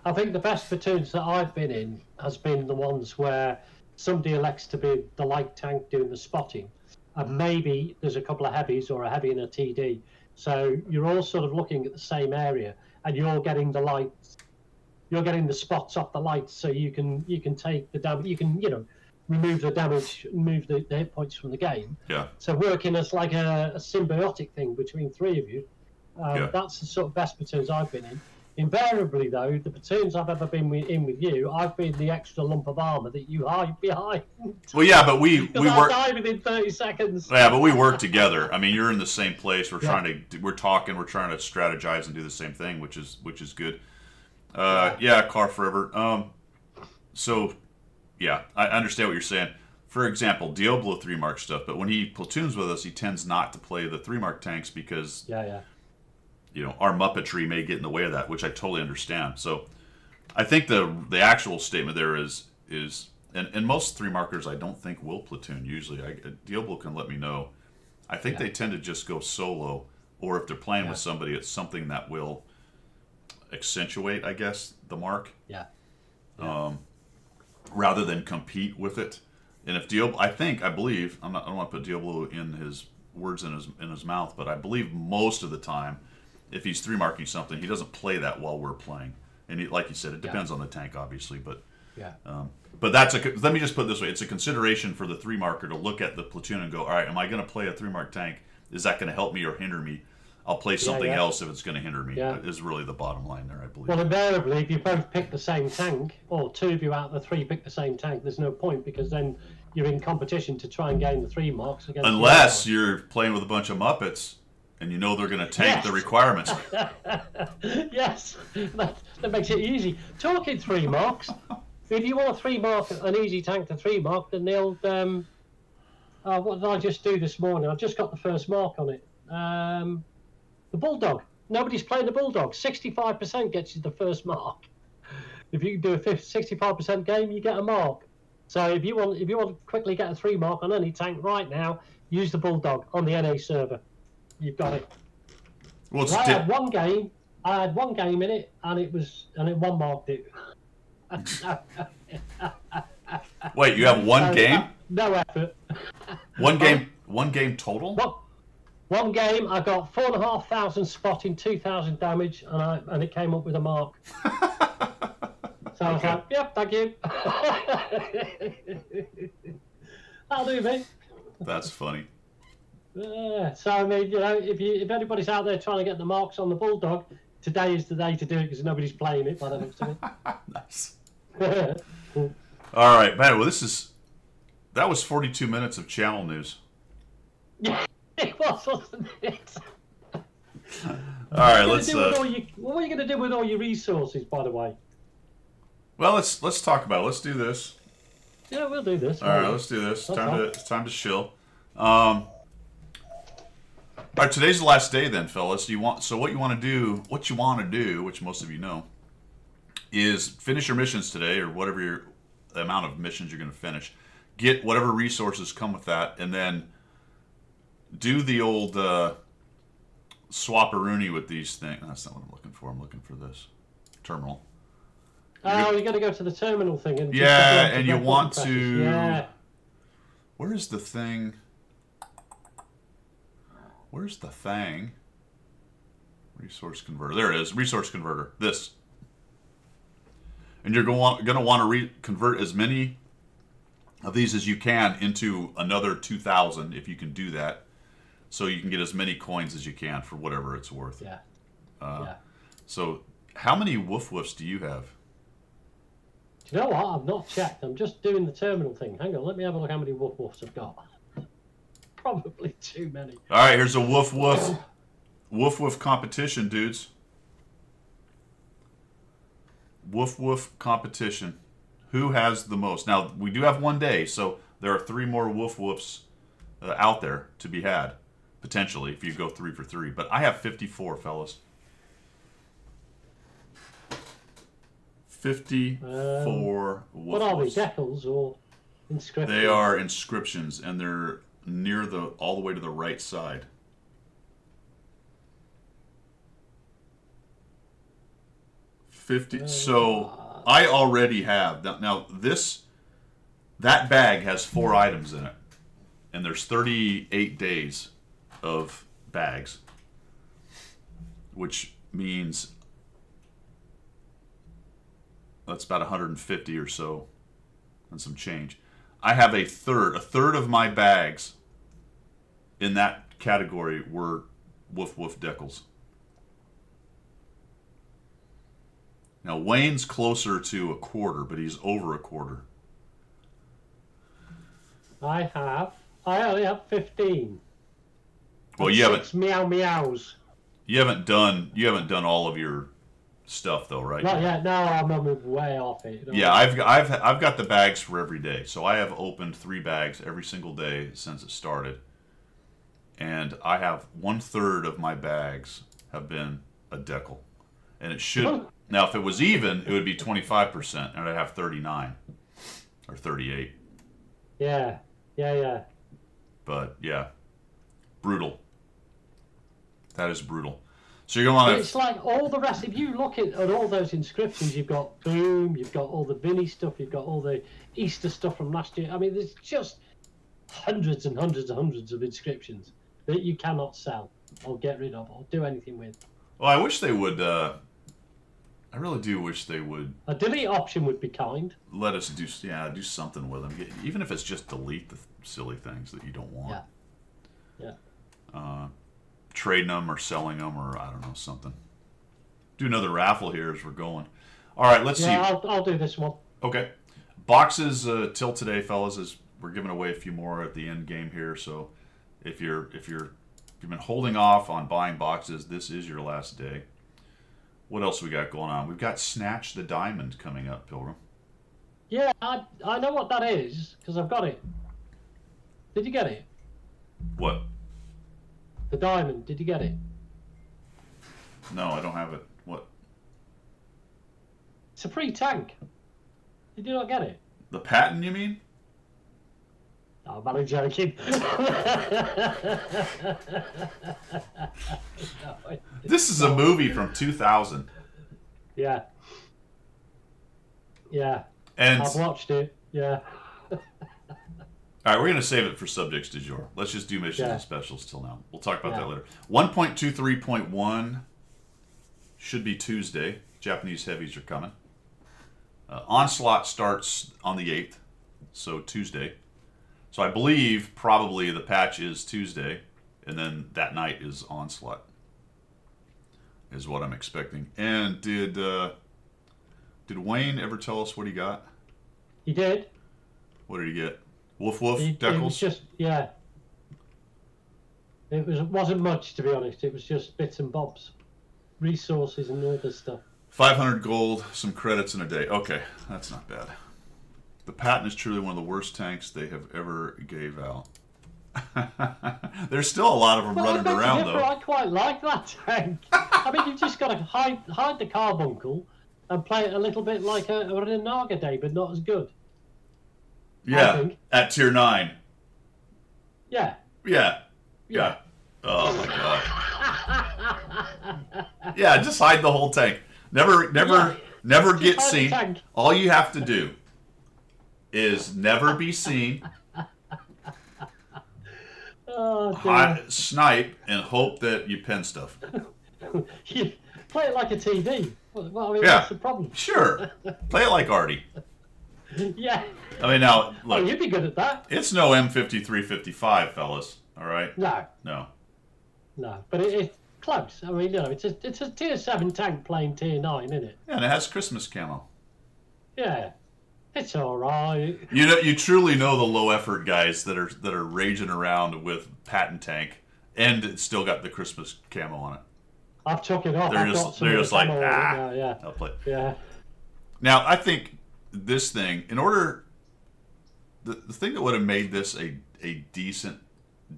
I think the best platoons that I've been in has been the ones where somebody elects to be the light tank doing the spotting, and maybe there's a couple of heavies or a heavy and a TD. So you're all sort of looking at the same area, and you're getting the lights, you're getting the spots off the lights, so you can take the damage, you can remove the damage, move the hit points from the game. Yeah. So working as like a symbiotic thing between three of you, that's the sort of best platoons I've been in. Invariably, though, the platoons I've ever been in with you, I've been the extra lump of armor that you hide behind. Well, yeah, but we work. Die within 30 seconds. Yeah, but we work together. I mean, you're in the same place. We're we're talking. We're trying to strategize and do the same thing, which is good. Yeah, Car Forever. So, yeah, I understand what you're saying. For example, Diablo 3 mark stuff, but when he platoons with us, he tends not to play the 3 mark tanks because our Muppetry may get in the way of that, which I totally understand. So I think the actual statement there is and most 3 markers I don't think will platoon usually. Diablo can let me know. I think they tend to just go solo, or if they're playing with somebody, it's something that will accentuate, I guess, the mark. Rather than compete with it. And if Diablo, I believe, I don't want to put Diablo in his words in his mouth, but I believe most of the time, if he's 3 marking something, he doesn't play that while we're playing. And like you said, it depends on the tank, obviously. But but let me just put it this way: it's a consideration for the 3 marker to look at the platoon and go, all right, am I going to play a 3 mark tank? Is that going to help me or hinder me? I'll play something else if it's going to hinder me. Is really the bottom line there, I believe. Well, invariably, if you both pick the same tank, or 2 of you out of the 3 pick the same tank, there's no point, because then you're in competition to try and gain the 3 marks against. Unless you're playing with a bunch of Muppets and you know they're going to tank the requirements. Yes, that makes it easy. Talking 3 marks, if you want a 3 mark, an easy tank to 3 mark, then they'll. What did I just do this morning? I've just got the first mark on it. The Bulldog. Nobody's playing the Bulldog. 65% gets you the first mark. If you do a 65% game, you get a mark. So if you want to quickly get a 3 mark on any tank right now, use the Bulldog on the NA server. You've got it. Well, I had one game in it, and it 1 marked it. Wait, you have one game? No effort. One game total? One game, I got 4,500 spotting, 2,000 damage, and it came up with a mark. So I was like, yep, thank you. That'll do, mate. That's funny. So I mean, if anybody's out there trying to get the marks on the Bulldog, today is the day to do it, because nobody's playing it by the looks of it. Nice. All right, man. Well, that was 42 minutes of channel news. Yeah, it was, wasn't it? All right, let's. What are you going to do with all your resources, by the way? Well, let's talk about it. Let's do this. Yeah, we'll do this. All right, let's do this. It's time to chill. All right, today's the last day, then, fellas. What you want to do, which most of you know, is finish your missions today, or whatever the amount of missions you're going to finish. Get whatever resources come with that, and then do the old swap-a-rooney with these things. That's not what I'm looking for. I'm looking for this terminal. You're going to go to the terminal thing. And and you want to... Yeah. Where is the thing? Where's the thing? Resource converter. There it is. Resource converter. This. And you're going to want to convert as many of these as you can into another 2,000, if you can do that, so you can get as many coins as you can for whatever it's worth. So how many woof woofs do you have? Do you know what? I've not checked. I'm just doing the terminal thing. Hang on, let me have a look how many woof woofs I've got. Probably too many. All right, here's a woof woof competition, dudes. Woof woof competition. Who has the most? Now, we do have 1 day, so there are 3 more woof woofs out there to be had, potentially, if you go 3 for 3. But I have 54, fellas. 54 woof What are they, woofs. decals or inscriptions? They are inscriptions, and they're near all the way to the right side. So I already have that bag has 4 items in it, and there's 38 days of bags, which means that's about 150 or so and some change. I have a third of my bags in that category were Woof Woof decals. Now Wayne's closer to a quarter, but he's over a quarter. I only have 15. Well, you haven't meow meows. You haven't done all of your stuff though, right? Not yet. No, I'm way off it. Yeah, I've got the bags for every day. So I have opened 3 bags every single day since it started. And I have 1/3 of my bags have been a decal. And it should now if it was even, it would be 25%, and I'd have 39 or 38. Yeah. But yeah. Brutal. That is brutal. So you're going to... It's like all the rest. If you look at all those inscriptions, you've got Boom, you've got all the Vinny stuff, you've got all the Easter stuff from last year. I mean, there's just hundreds and hundreds and hundreds of inscriptions that you cannot sell or get rid of or do anything with. Well, I wish they would... I really do wish they would... A delete option would be kind. Let us do something with them. Even if it's just delete the silly things that you don't want. Yeah. Trading them or selling them or I don't know, something. Do another raffle here as we're going. All right, let's see. Yeah, I'll do this one. Okay. Boxes till today, fellas, is we're giving away a few more at the end game here. So if you've been holding off on buying boxes, this is your last day. What else we got going on? We've got Snatch the Diamond coming up, Pilgrim. Yeah, I know what that is because I've got it. Did you get it? What? The diamond. Did you get it? No, I don't have it. What? It's a free tank. Did you not get it? The patent, you mean? Oh, I'm only joking. This is a movie from 2000. Yeah. And I've watched it. Yeah. All right, we're going to save it for subjects du jour. Let's just do missions and specials till now. We'll talk about that later. 1.23.1 should be Tuesday. Japanese heavies are coming. Onslaught starts on the 8th, so Tuesday. So I believe probably the patch is Tuesday, and then that night is Onslaught, is what I'm expecting. And did Wayne ever tell us what he got? He did. What did he get? Woof Woof decals? It was just, yeah. It wasn't much, to be honest. It was just bits and bobs. Resources and all this stuff. 500 gold, some credits in a day. Okay, that's not bad. The patent is truly one of the worst tanks they have ever gave out. There's still a lot of them running around, though. I quite like that tank. I mean, you've just got to hide the carbuncle and play it a little bit like a Naga Day, but not as good. Yeah, at tier 9. Yeah. Oh my god. Yeah, just hide the whole tank. Never get seen. All you have to do is never be seen. Snipe and hope that you pen stuff. You play it like a TD. Well, I mean, that's the problem. Sure. Play it like Artie. Yeah. I mean, now, look. Oh, you'd be good at that. It's no M5355, fellas. All right? No. But it's close. I mean, it's a tier 7 tank playing tier 9, isn't it? Yeah, and it has Christmas camo. Yeah. It's all right. You truly know the low effort guys that are raging around with patent tank, and it's still got the Christmas camo on it. I've took it off. They're just like, I'll play. Yeah. Now I think this thing, in order, the thing that would have made this a decent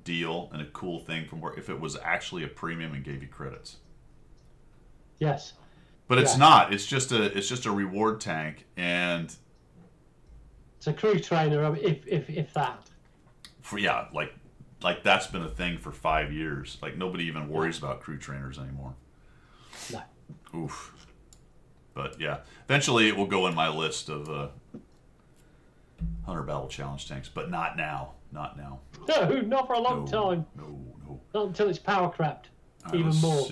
deal and a cool thing from where if it was actually a premium and gave you credits. Yes. But it's not. It's just a reward tank, and it's a crew trainer, if that. Like that's been a thing for 5 years. Like nobody even worries about crew trainers anymore. No. Oof. But yeah, eventually it will go in my list of 100 Battle Challenge tanks, but not now. Not now. No, not for a long time. No. Not until it's power crapped. Even more. Let's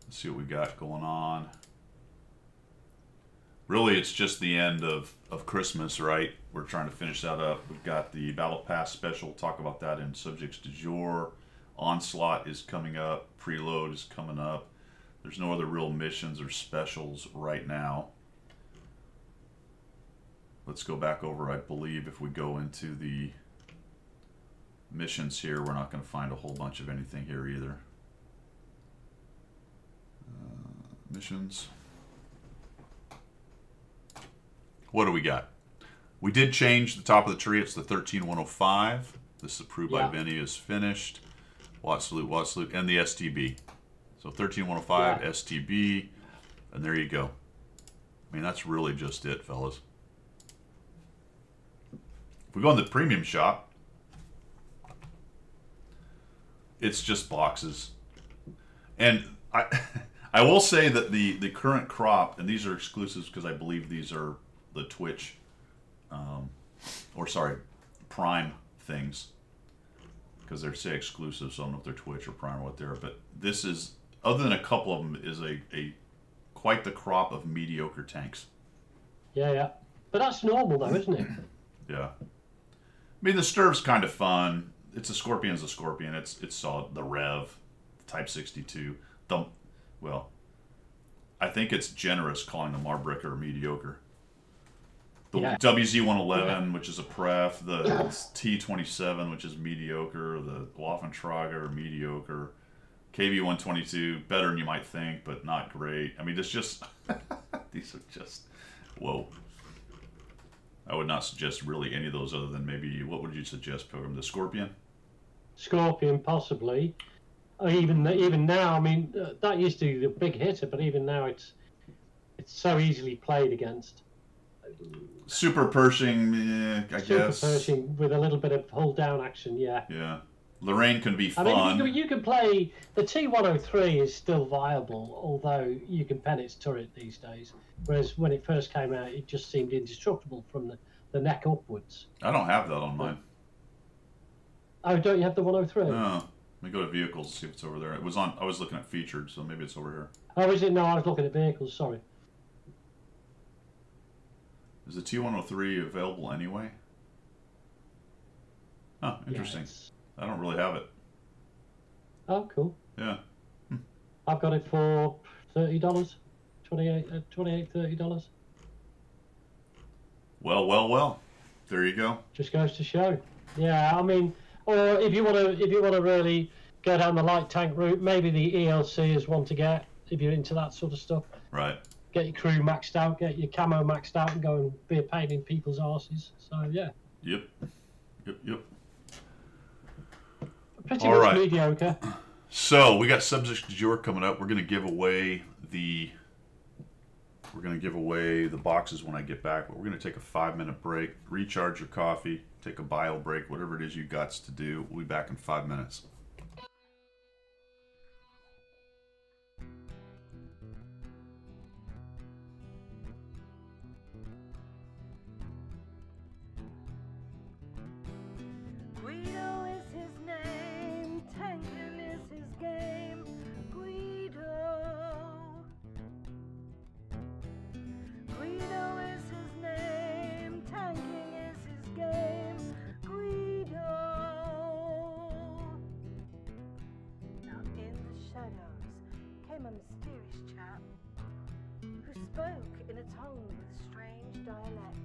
see what we got going on. Really, it's just the end of Christmas, right? We're trying to finish that up. We've got the Battle Pass special. We'll talk about that in Subjects du Jour. Onslaught is coming up. Preload is coming up. There's no other real missions or specials right now. Let's go back over. I believe if we go into the missions here, we're not going to find a whole bunch of anything here either. Missions. What do we got? We did change the top of the tree. It's the 13105. This is approved by Benny, is finished. Watt salute, and the STB. So 13105, STB, and there you go. I mean, that's really just it, fellas. If we go in the premium shop, it's just boxes. And I will say that the current crop, and these are exclusives because I believe these are the Twitch, Prime things, because they're say exclusive, so I don't know if they're Twitch or Prime or what they're. But this is, other than a couple of them, is a quite the crop of mediocre tanks. Yeah. But that's normal though, isn't it? Yeah. I mean, the Sturv's kind of fun. It's a Scorpion's a Scorpion. It's solid. The Rev, Type 62. Well, I think it's generous calling the Marbricker mediocre. The WZ-111, which is a pref, the T-27, which is mediocre, the Waffentrager, mediocre, KV-122, better than you might think, but not great. I mean, it's just, these are just, whoa. I would not suggest really any of those other than maybe, what would you suggest, Pilgrim? The Scorpion? Scorpion, possibly. Even now, I mean, that used to be the big hitter, but even now it's so easily played against. Super Pershing, I guess. Super Pershing with a little bit of hold down action, yeah. Yeah. Lorraine can be fun. I mean, you can play, the T103 is still viable, although you can pen its turret these days. Whereas when it first came out, it just seemed indestructible from the neck upwards. I don't have that on mine. Oh, don't you have the 103? No. Let me go to vehicles and see if it's over there. It was on. I was looking at featured, so maybe it's over here. Oh, is it? No, I was looking at vehicles. Sorry. Is the T103 available anyway? Oh, interesting. Yes. I don't really have it. Oh, cool. Yeah. I've got it for $30, $30. Well. There you go. Just goes to show. Yeah, I mean, or if you want to really go down the light tank route, maybe the ELC is one to get if you're into that sort of stuff. Right. Get your crew maxed out, get your camo maxed out, and go and be a pain in people's arses. So yeah. Yep. Pretty much mediocre. So we got Subjects du Jour coming up. We're gonna give away the boxes when I get back, but we're gonna take a 5-minute break, recharge your coffee, take a bio break, whatever it is you got to do. We'll be back in 5 minutes. A mysterious chap who spoke in a tongue with strange dialect.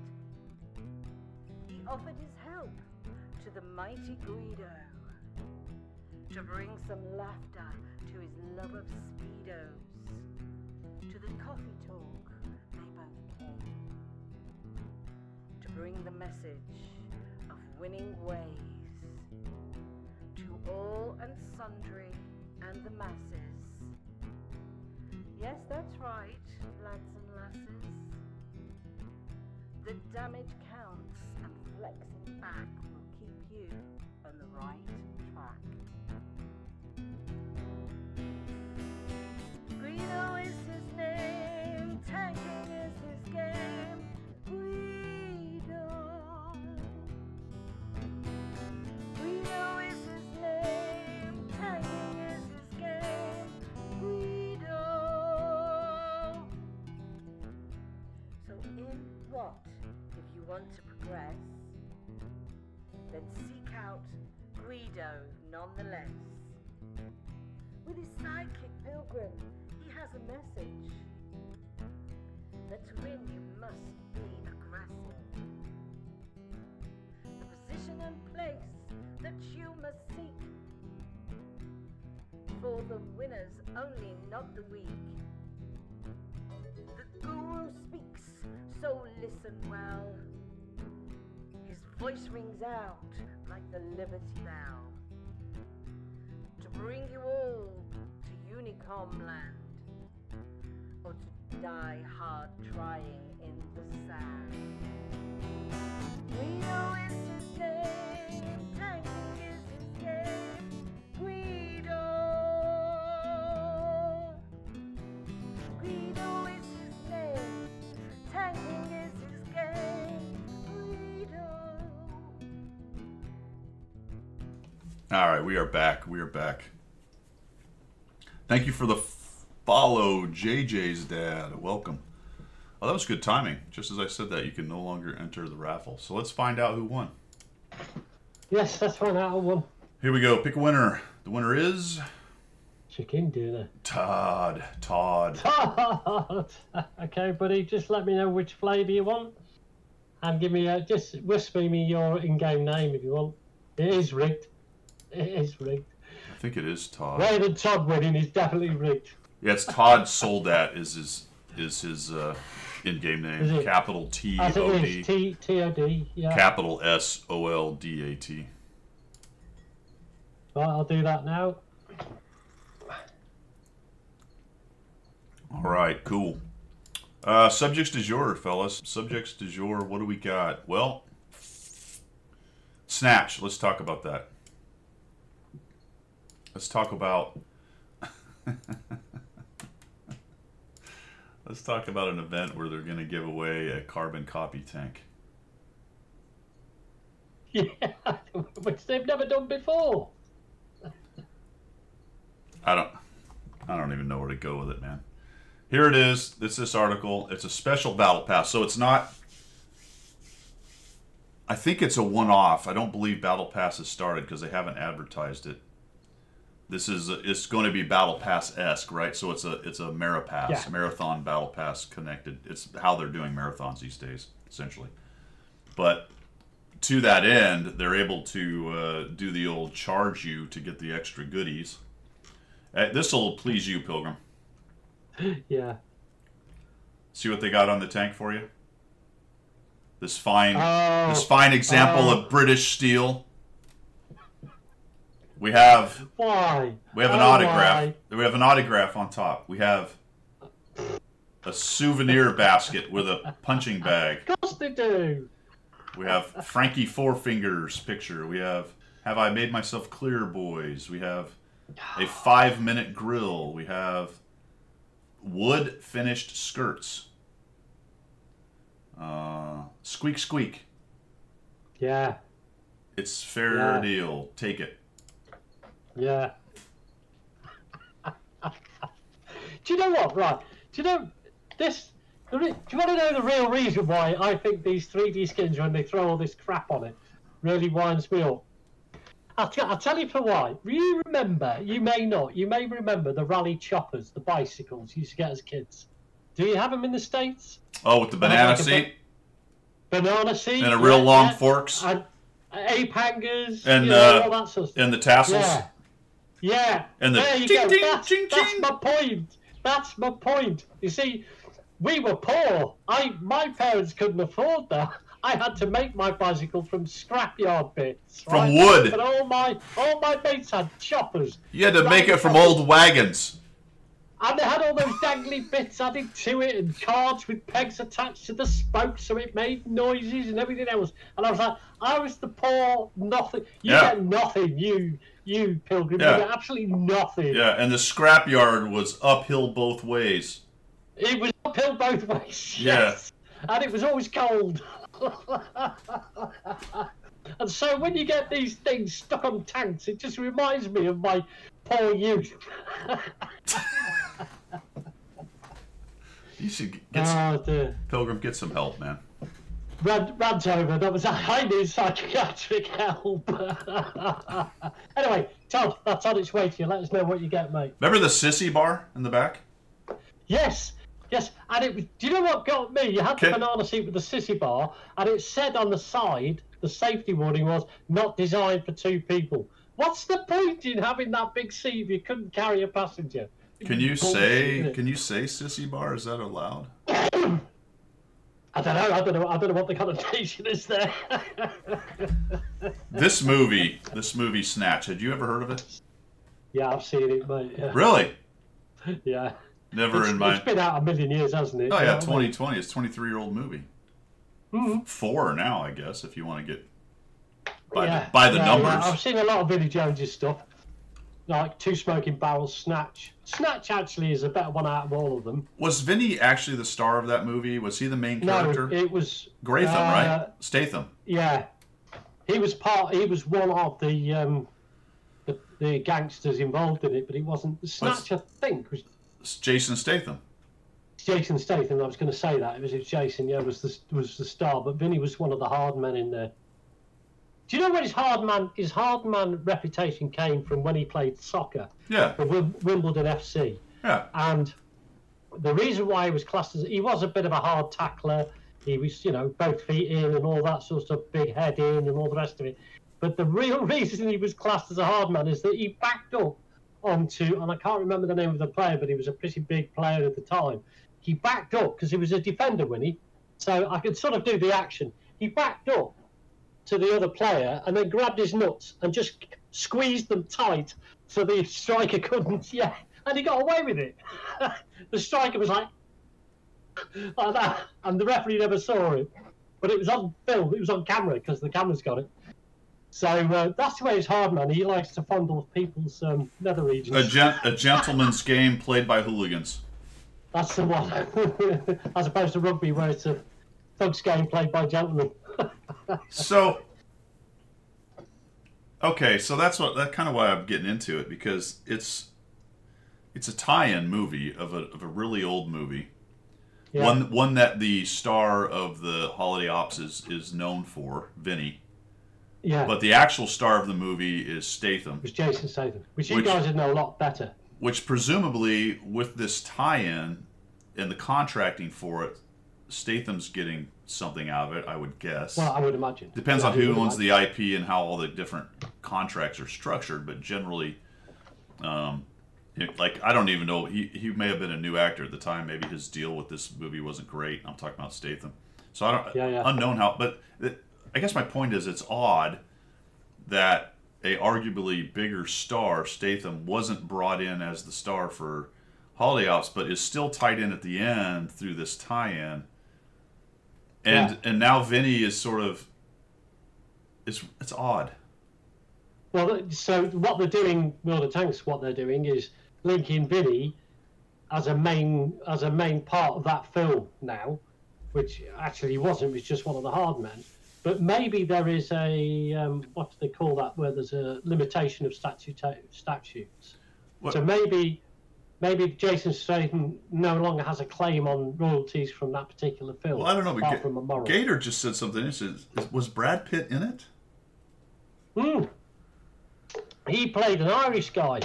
He offered his help to the mighty Guido to bring some laughter to his love of speedos. To the coffee talk they both came, to bring the message of winning ways to all and sundry and the masses. Yes, that's right, lads and lasses. The damage counts, and flexing back will keep you on the right track. Guido is his name, tanking is his game. Guido. want to progress, then seek out Guido nonetheless. With his sidekick Pilgrim, he has a message. That to win you must be aggressive. The position and place that you must seek. For the winners only, not the weak. The guru speaks, so listen well. His voice rings out like the Liberty Bell. To bring you all to Unicom land. Or to die hard trying in the sand. Guido is his name, tanking is his game. Guido. Guido is his name, tanking is his game. Guido. All right, we are back. We are back. Thank you for the follow, JJ's dad. Welcome. Oh, that was good timing. Just as I said that, you can no longer enter the raffle. So let's find out who won. Yes, let's find out who won. Here we go. Pick a winner. The winner is Chicken dinner. Todd. Todd. Okay, buddy. Just let me know which flavour you want, and give me just whisper me your in-game name if you want. It is rigged. It is rigged. I think it is Todd. Rather than Todd winning, is definitely rigged. Yeah, it's Todd Soldat is his in-game name. Capital T-O-D. As it is, T-O-D, yeah. Capital S-O-L-D-A-T. Right, I'll do that now. All right, cool. Subjects du jour, fellas. Subjects du jour, what do we got? Well, Snatch. Let's talk about that. Let's talk about... Let's talk about an event where they're going to give away a carbon copy tank. Yeah, which they've never done before. I don't even know where to go with it, man. Here it is. It's this article. It's a special battle pass. So it's not... I think it's a one-off. I don't believe battle pass has started because they haven't advertised it. This is it's going to be battle pass-esque, right? So it's a Marapass, yeah. Marathon battle pass connected. It's how they're doing marathons these days, essentially. But to that end, they're able to do the old charge you to get the extra goodies. This will please you, Pilgrim. Yeah. See what they got on the tank for you? This fine example of British steel. We have why? We have an autograph. Why? We have an autograph on top. We have a souvenir basket with a punching bag. Of course they do. We have Frankie Four Fingers picture. We have I Made Myself Clear, boys? We have a 5-minute grill. We have wood finished skirts. Squeak squeak. Yeah. It's fair deal. Take it. Yeah. Do you know what? Right. Do you know this? Do you want to know the real reason why I think these 3D skins, when they throw all this crap on it, really winds me up? I'll tell you for why. You remember? You may not. You may remember the rally choppers, the bicycles you used to get as kids. Do you have them in the States? Oh, with the banana seat. Banana seat. And a real long forks. And ape hangers. And all that sort of stuff. And the tassels. Yeah. Yeah, and there you ding, go. Ding, that's my point. That's my point. You see, we were poor. My parents couldn't afford that. I had to make my bicycle from scrapyard bits. From wood. But all my mates had choppers. You had to make it from old wagons. And they had all those dangly bits added to it and cards with pegs attached to the spokes so it made noises and everything else. And I was like, I was the poor nothing. You get nothing, you Pilgrim. You get absolutely nothing. Yeah, and the scrapyard was uphill both ways. It was uphill both ways, yes. And it was always cold. And so when you get these things stuck on tanks, it just reminds me of my poor youth. You should get some, Pilgrim, get some help, man. rant over. That was I need psychiatric help. Anyway, Todd, that's on its way to you. Let us know what you get, mate. Remember the sissy bar in the back? Yes, and it was. Do you know what got me? You had the banana seat with the sissy bar, and it said on the side, the safety warning was not designed for 2 people. What's the point in having that big seat if you couldn't carry a passenger? Can you say sissy bar? Is that allowed? I don't know what the connotation is there. This movie Snatch. Had you ever heard of it? Yeah, I've seen it, mate. Yeah. Really? Yeah. It's been out a million years, hasn't it? Oh yeah, 2020. It's a 23-year-old movie. Mm-hmm. 4 now, I guess, if you want to get by the numbers. Yeah. I've seen a lot of Vinnie Jones's stuff, like Two Smoking Barrels, Snatch. Snatch actually is a better one out of all of them. Was Vinnie actually the star of that movie? Was he the main character? No, it was Gratham, right? Statham. Yeah, he was one of the gangsters involved in it, but he wasn't. Snatch, I think, was Jason Statham. Jason Statham. I was going to say that it was Jason. Yeah, was the star, but Vinnie was one of the hard men in there. Do you know where his hard man reputation came from when he played soccer? Yeah. For Wimbledon FC. Yeah. And the reason why he was classed as he was a bit of a hard tackler. He was, both feet in and all that sort of stuff, big head in and all the rest of it. But the real reason he was classed as a hard man is that he backed up onto, and I can't remember the name of the player, but he was a pretty big player at the time. He backed up because he was a defender, Winnie. So I could sort of do the action. He backed up to the other player and then grabbed his nuts and just squeezed them tight so the striker couldn't. Yeah, and he got away with it. The striker was like that, and the referee never saw it, but it was on film. It was on camera because the camera's got it. So that's the way he's hard, man. He likes to fondle people's nether regions. A gentleman's game played by hooligans. That's the one, as opposed to rugby where it's a thug's game played by gentlemen. So, okay, so that's kind of why I'm getting into it, because it's a tie-in movie of a really old movie, yeah. One that the star of the Holiday Ops is known for, Vinny. Yeah. But the actual star of the movie is Statham. It was Jason Statham, which you guys would know a lot better. Which presumably, with this tie-in and the contracting for it, Statham's getting something out of it, I would guess. Well, I would imagine. Depends on who owns the IP and how all the different contracts are structured, but generally, I don't even know. He may have been a new actor at the time. Maybe his deal with this movie wasn't great. I'm talking about Statham. So I don't unknown how, but I guess my point is it's odd that a arguably bigger star, Statham, wasn't brought in as the star for Holiday Ops, but is still tied in at the end through this tie-in. And now Vinny is sort of it's odd. Well, so what they're doing, World of Tanks, what they're doing is linking Vinny as a main part of that film now, which actually he wasn't. It was just one of the hard men. But maybe there is a what do they call that, where there's a limitation of statutes. What? So maybe Jason Statham no longer has a claim on royalties from that particular film. Well, I don't know. Apart from a moral. Gator just said something. He said, was Brad Pitt in it? He played an Irish guy.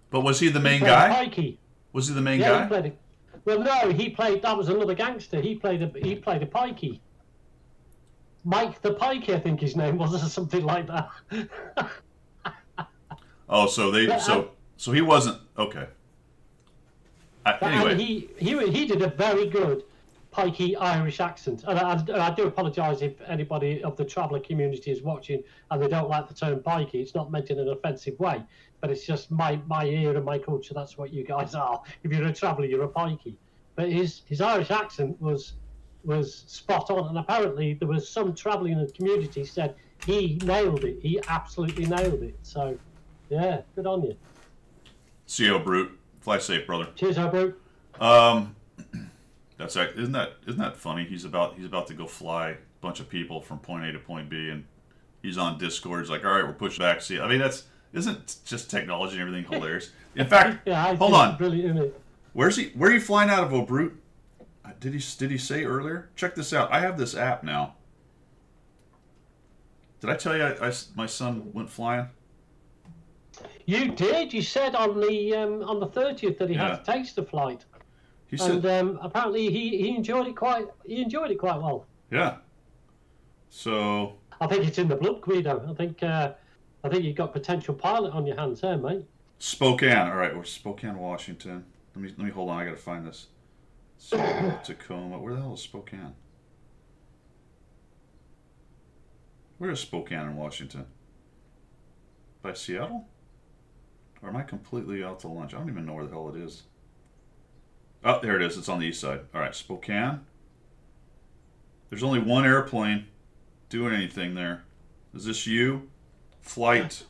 But was he the main guy? Pikey. Was he the main guy? He played well, no, he played. That was another gangster. He played a Pikey. Mike the Pikey, I think his name was, or something like that. Oh, so he wasn't okay. Anyway, and he did a very good Pikey Irish accent, and I do apologise if anybody of the traveller community is watching and they don't like the term Pikey. It's not meant in an offensive way, but it's just my ear and my culture. That's what you guys are. If you're a traveller, you're a Pikey. But his Irish accent was spot on, and apparently there was some traveller in the community said he nailed it. He absolutely nailed it. So, yeah, good on you. See you, Brute. Fly safe, brother. Cheers, Brute. That's right. Isn't that funny? He's about to go fly a bunch of people from point A to point B, and he's on Discord. He's like, all right, we're pushing back. See, I mean, isn't just technology and everything hilarious? In fact, hold on. Brilliant, isn't it? Where are you flying out of, Brute? Did he say earlier? Check this out. I have this app now. Did I tell you my son went flying? You did. You said on the 30th that he had to taste the flight. He said, and apparently he enjoyed it quite. He enjoyed it quite well. Yeah. So. I think it's in the blood, Guido. I think you've got potential pilot on your hands there, mate. Spokane. All right, we're Spokane, Washington. Let me hold on. I gotta find this. So, Tacoma. Where the hell is Spokane? Where is Spokane in Washington? By Seattle? Or am I completely out to lunch? I don't even know where the hell it is. Oh, there it is. It's on the east side. All right, Spokane. There's only one airplane doing anything there. Is this you? Flight.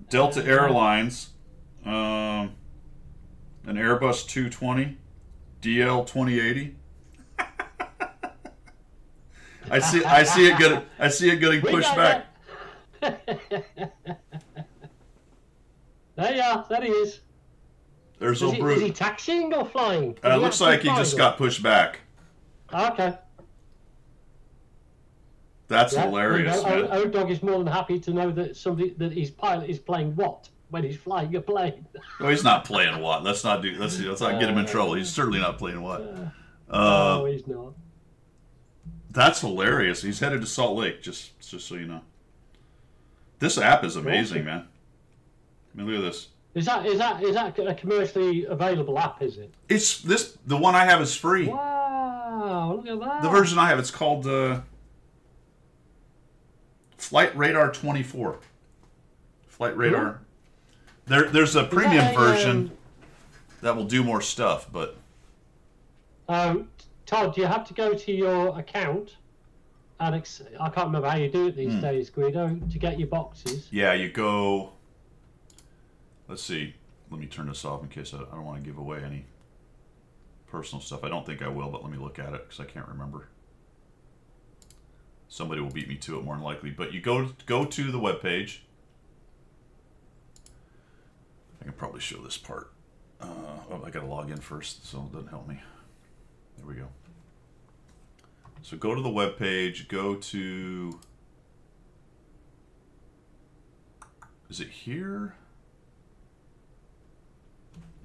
Delta Airlines. An Airbus 220. DL 2080. I see it getting pushed back. There you are. There he is. There's no brute. Is he taxiing or flying? It looks like he just got pushed back. Okay. That's hilarious. Old Dog is more than happy to know that his pilot is playing what when he's flying a plane. Well, he's not playing what. Let's not get him in trouble. He's certainly not playing what. No, he's not. That's hilarious. He's headed to Salt Lake, just so you know. This app is amazing, man. I mean, look at this. Is that a commercially available app? Is it? It's this. The one I have is free. Wow! Look at that. The version I have, it's called Flight Radar 24. Flight Radar. There's a premium version that will do more stuff, but. Todd, do you have to go to your account? And I can't remember how you do it these days, Guido, to get your boxes. Yeah, you go. Let's see. Let me turn this off in case I don't want to give away any personal stuff. I don't think I will, but let me look at it because I can't remember. Somebody will beat me to it more than likely. But you go to the webpage. I can probably show this part. Oh, I got to log in first, so it doesn't help me. There we go. So go to the webpage. Go to. Is it here?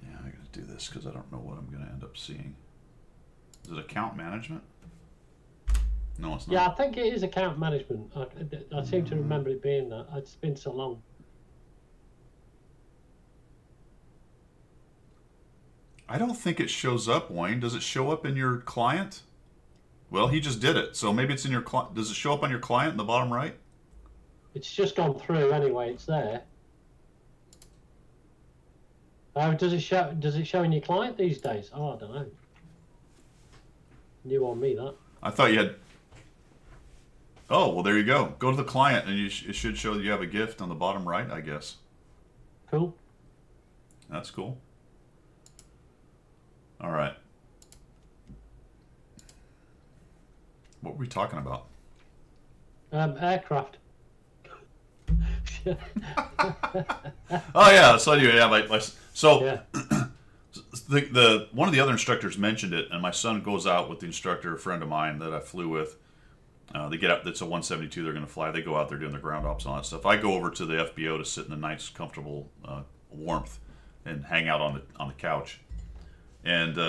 Yeah, I got to do this because I don't know what I'm going to end up seeing. Is it account management? No, it's not. Yeah, I think it is account management. I seem to remember it being that. It's been so long. I don't think it shows up, Wayne. Does it show up in your client? Well, he just did it, so maybe it's in your client. Does it show up on your client in the bottom right? It's just gone through anyway. It's there. Does it show in your client these days? Oh, I don't know. New on me, that. I thought you had. Oh, well, there you go. Go to the client, and it should show that you have a gift on the bottom right, I guess. Cool. That's cool. All right. What were we talking about? Aircraft. Oh yeah, so anyway, so yeah. the one of the other instructors mentioned it, and my son goes out with the instructor, a friend of mine that I flew with. They get up. It's a 172. They're going to fly. They go out there doing their ground ops and all that stuff. I go over to the FBO to sit in the nice, comfortable warmth and hang out on the couch. And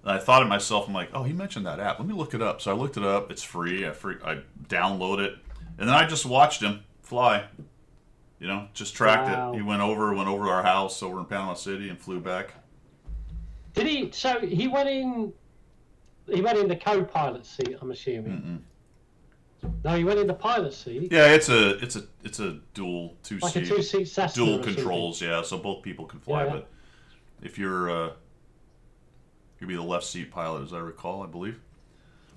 I thought to myself, I'm like, oh, he mentioned that app. Let me look it up. So I looked it up. It's free. I download it, and then I just watched him fly. You know, just tracked it. He went over our house over in Panama City and flew back. Did he? So he went in. He went in the co-pilot seat, I'm assuming. No, he went in the pilot seat. Yeah, it's a dual two-seat. Like a two-seat Cessna. Dual controls, yeah, so both people can fly. Yeah. But if you'll be the left seat pilot, as I recall, I believe.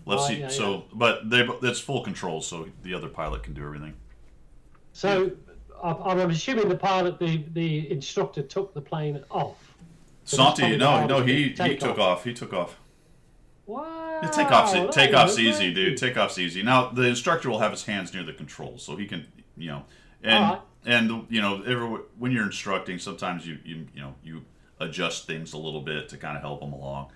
Left seat. Yeah. But it's full control, so the other pilot can do everything. So I'm assuming the pilot, the instructor, took the plane off. Santi, no, he took off. He took off. Wow. Takeoff's easy, dude. Takeoff's easy. Now the instructor will have his hands near the controls, so he can, and you know, when you're instructing, sometimes you adjust things a little bit to kind of help them along.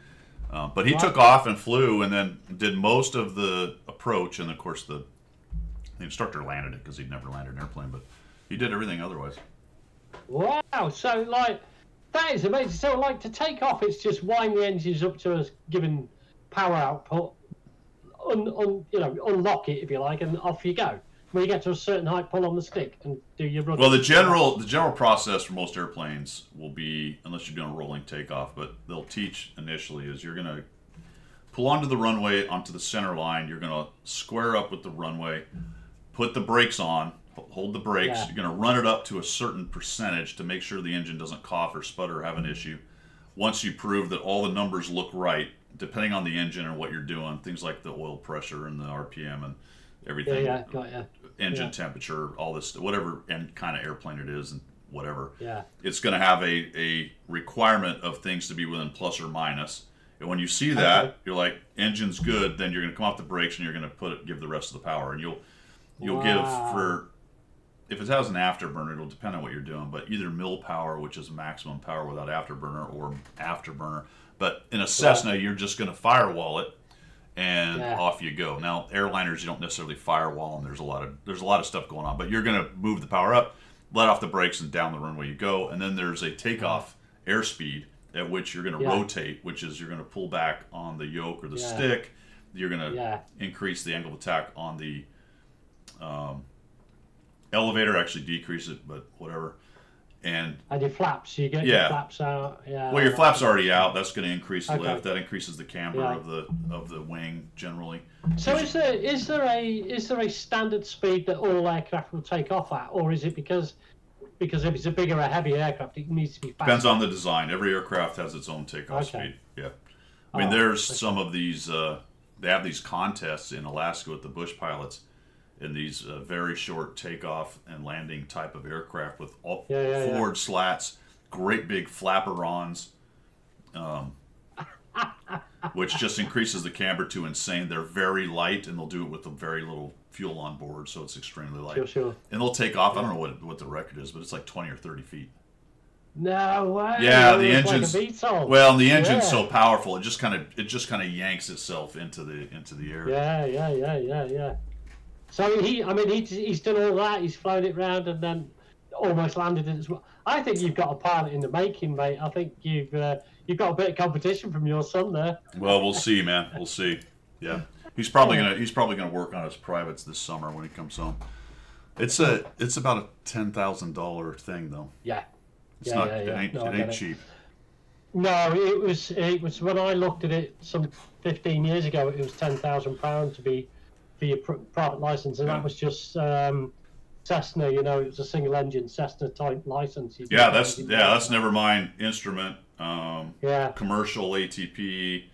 But he took off and flew, and then did most of the approach, and of course the instructor landed it because he'd never landed an airplane, but he did everything otherwise. Wow! So like that is amazing. So like to take off, it's just wind the engines up to a given power output, unlock it if you like, and off you go. When you get to a certain height, pull on the stick and do your run. Well, the general process for most airplanes will be, unless you're doing a rolling takeoff, but they'll teach initially is you're going to pull onto the runway, onto the center line. You're going to square up with the runway, put the brakes on, hold the brakes. Yeah. You're going to run it up to a certain percentage to make sure the engine doesn't cough or sputter or have an issue. Once you prove that all the numbers look right, depending on the engine and what you're doing, things like the oil pressure and the RPM and everything. Engine temperature, all this, whatever and kind of airplane it is and whatever. Yeah. It's going to have a requirement of things to be within plus or minus. And when you see that, you're like, engine's good, then you're going to come off the brakes and you're going to give the rest of the power. And you'll give for, if it has an afterburner, it'll depend on what you're doing, but either mill power, which is maximum power without afterburner, or afterburner. But in a Cessna, you're just going to firewall it. And off you go. Now, airliners, you don't necessarily firewall them. There's a lot of stuff going on, but you're going to move the power up, let off the brakes, and down the runway you go. And then there's a takeoff airspeed at which you're going to rotate, which is you're going to pull back on the yoke or the stick. You're going to increase the angle of attack on the elevator, actually decrease it, but whatever. And your flaps, you get your flaps out. Yeah. Well, your flaps are already out. That's going to increase the lift. That increases the camber of the wing generally. So is there a standard speed that all aircraft will take off at, or is it because if it's a bigger or heavier aircraft, it needs to be faster? Depends on the design. Every aircraft has its own takeoff speed. Yeah, I mean, there's some of these. They have these contests in Alaska with the bush pilots. In these very short takeoff and landing type of aircraft with forward slats, great big flapperons, which just increases the camber to insane. They're very light, and they'll do it with a very little fuel on board, so it's extremely light. Sure. And they'll take off. I don't know what the record is, but it's like 20 or 30 feet. No way. Yeah, the engine's and the engine's so powerful, it just kind of yanks itself into the air. Yeah. So he's done all that. He's flown it round and then almost landed it as well. I think you've got a pilot in the making, mate. I think you've got a bit of competition from your son there. Well, we'll see, man. We'll see. Yeah, he's probably gonna work on his privates this summer when he comes home. It's about a $10,000 thing though. Yeah. It ain't cheap. No, it was when I looked at it some 15 years ago. It was £10,000 to be for your private license, and that was just Cessna. It was a single engine Cessna type license. That's never mind instrument. Commercial ATP.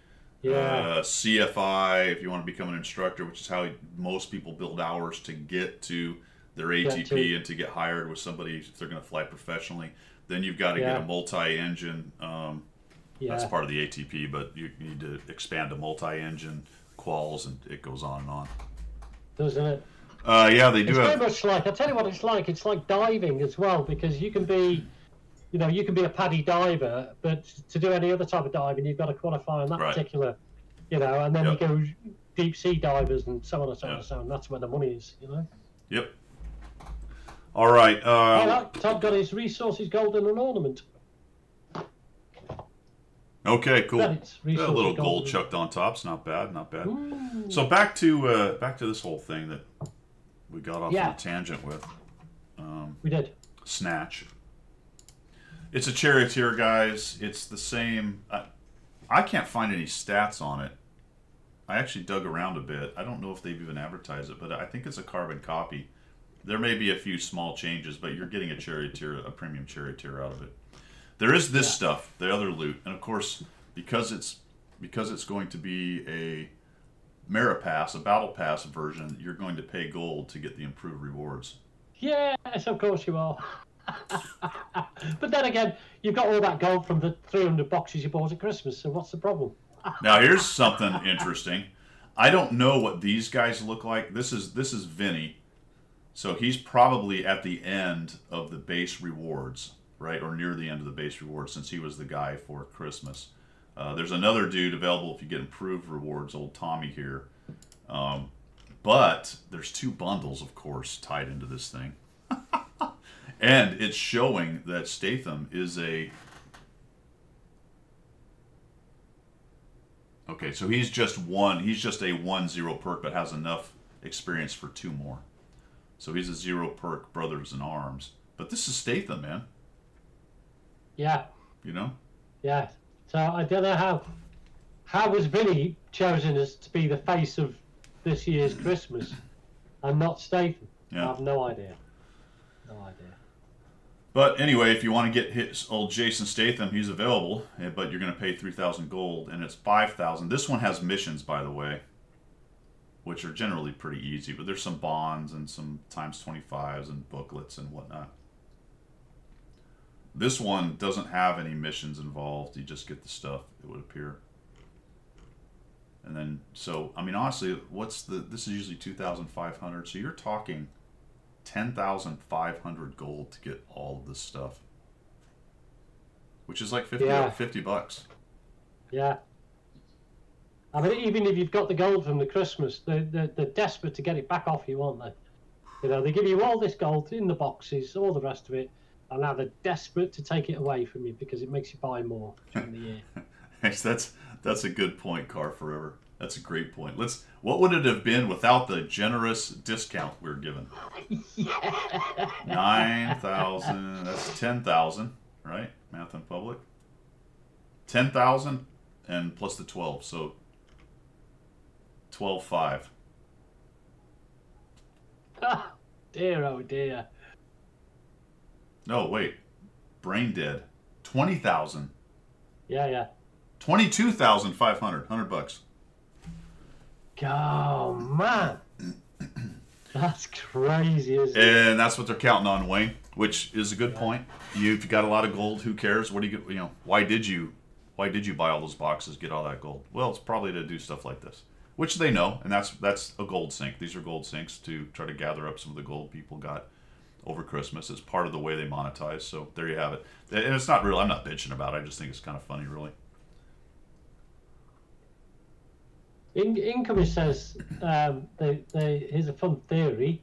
CFI if you want to become an instructor, which is how most people build hours to get to their ATP and to get hired with somebody if they're going to fly professionally. Then you've got to get a multi-engine. That's part of the ATP, but you need to expand to multi-engine quals, and it goes on and on. Doesn't it? They do. It's very much like, I tell you what it's like. It's like diving as well, because you can be a paddy diver, but to do any other type of diving, you've got to qualify on that particular, and then you go deep sea divers and so on and so on and so on. That's where the money is, Yep. All right. Todd got his resources golden and ornament. Okay, cool. A little gold chucked on top's not bad. Ooh. So back to this whole thing that we got off on a tangent with. We did. Snatch. It's a Charioteer, guys. It's the same. I can't find any stats on it. I actually dug around a bit. I don't know if they've even advertised it, but I think it's a carbon copy. There may be a few small changes, but you're getting a premium Charioteer out of it. There is this stuff, the other loot, and of course, because it's going to be a Maripass, a Battle Pass version, you're going to pay gold to get the improved rewards. Yes, of course you are. But then again, you've got all that gold from the 300 boxes you bought at Christmas, so what's the problem? Now here's something interesting. I don't know what these guys look like. This is Vinny, so he's probably at the end of the base rewards. right, or near the end of the base reward, since he was the guy for Christmas. There's another dude available if you get improved rewards, old Tommy here. But there's 2 bundles, of course, tied into this thing. And it's showing that Statham is a... Okay, so he's just a 1-0 perk, but has enough experience for 2 more. So he's a 0 perk Brothers in Arms. But this is Statham, man. Yeah. You know? Yeah. So I don't know how was Vinny chosen as to be the face of this year's Christmas and not Statham? Yeah. I have no idea. No idea. But anyway, if you want to get his old Jason Statham, he's available, but you're going to pay 3,000 gold, and it's 5,000. This one has missions, by the way, which are generally pretty easy, but there's some bonds and some times 25s and booklets and whatnot. This one doesn't have any missions involved. You just get the stuff, it would appear. And then, so, I mean, honestly, this is usually 2,500, so you're talking 10,500 gold to get all of this stuff, which is like 50 bucks. Yeah. I mean, even if you've got the gold from the Christmas, they're desperate to get it back off you, aren't they? You know, they give you all this gold in the boxes, all the rest of it, and now they're desperate to take it away from you because it makes you buy more during the year. That's a good point, Car Forever. That's a great point. What would it have been without the generous discount we were given? Yeah. 9,000. That's 10,000, right? Math in public. 10,000 and plus the 12, so 12,500. Ah, dear, oh dear. No, wait. Brain dead. 20,000. Yeah. 22,500. $100. Oh, man. That's crazy, isn't it? And that's what they're counting on, Wayne, which is a good point. You've got a lot of gold. Who cares? What do you know, why did you buy all those boxes, get all that gold? Well, it's probably to do stuff like this, which they know, and that's a gold sink. These are gold sinks to try to gather up some of the gold people got over Christmas. It's part of the way they monetize. So there you have it. And it's not real. I'm not bitching about it. I just think it's kind of funny, really. Incoming says, here's a fun theory.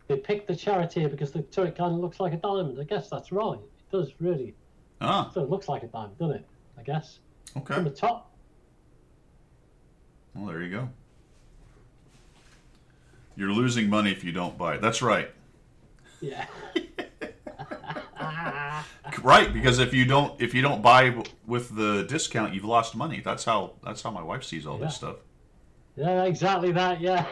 They picked the Charioteer because the turret kind of looks like a diamond. I guess that's right. It does really. Ah. So it looks like a diamond, doesn't it? I guess. Okay. From the top. Well, there you go. You're losing money if you don't buy it. That's right. Yeah. Right, because if you don't buy with the discount, you've lost money. That's how my wife sees all this stuff. Yeah, exactly that. Yeah.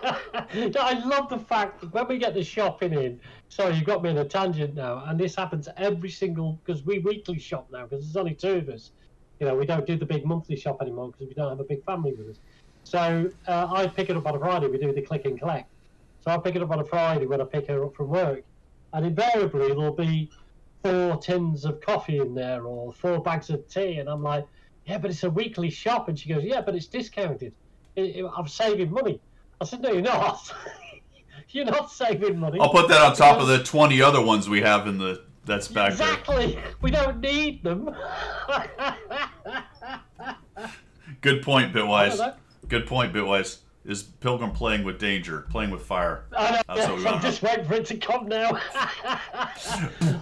I love the fact that when we get the shopping in. Sorry, you got me in a tangent now, and this happens every single because we weekly shop now because there's only 2 of us. You know, we don't do the big monthly shop anymore because we don't have a big family with us. So I pick it up on a Friday. We do the click and collect. So I pick it up on a Friday when I pick her up from work, and invariably there'll be 4 tins of coffee in there or 4 bags of tea, and I'm like, yeah, but it's a weekly shop, and she goes, yeah, but it's discounted. I'm saving money. I said, no, you're not. You're not saving money. I'll put that on top of the 20 other ones we have in that's back exactly. there. We don't need them. Good point, Bitwise. Good point, Bitwise. Is Pilgrim playing with danger, playing with fire? I know, I'm just waiting for it to come now.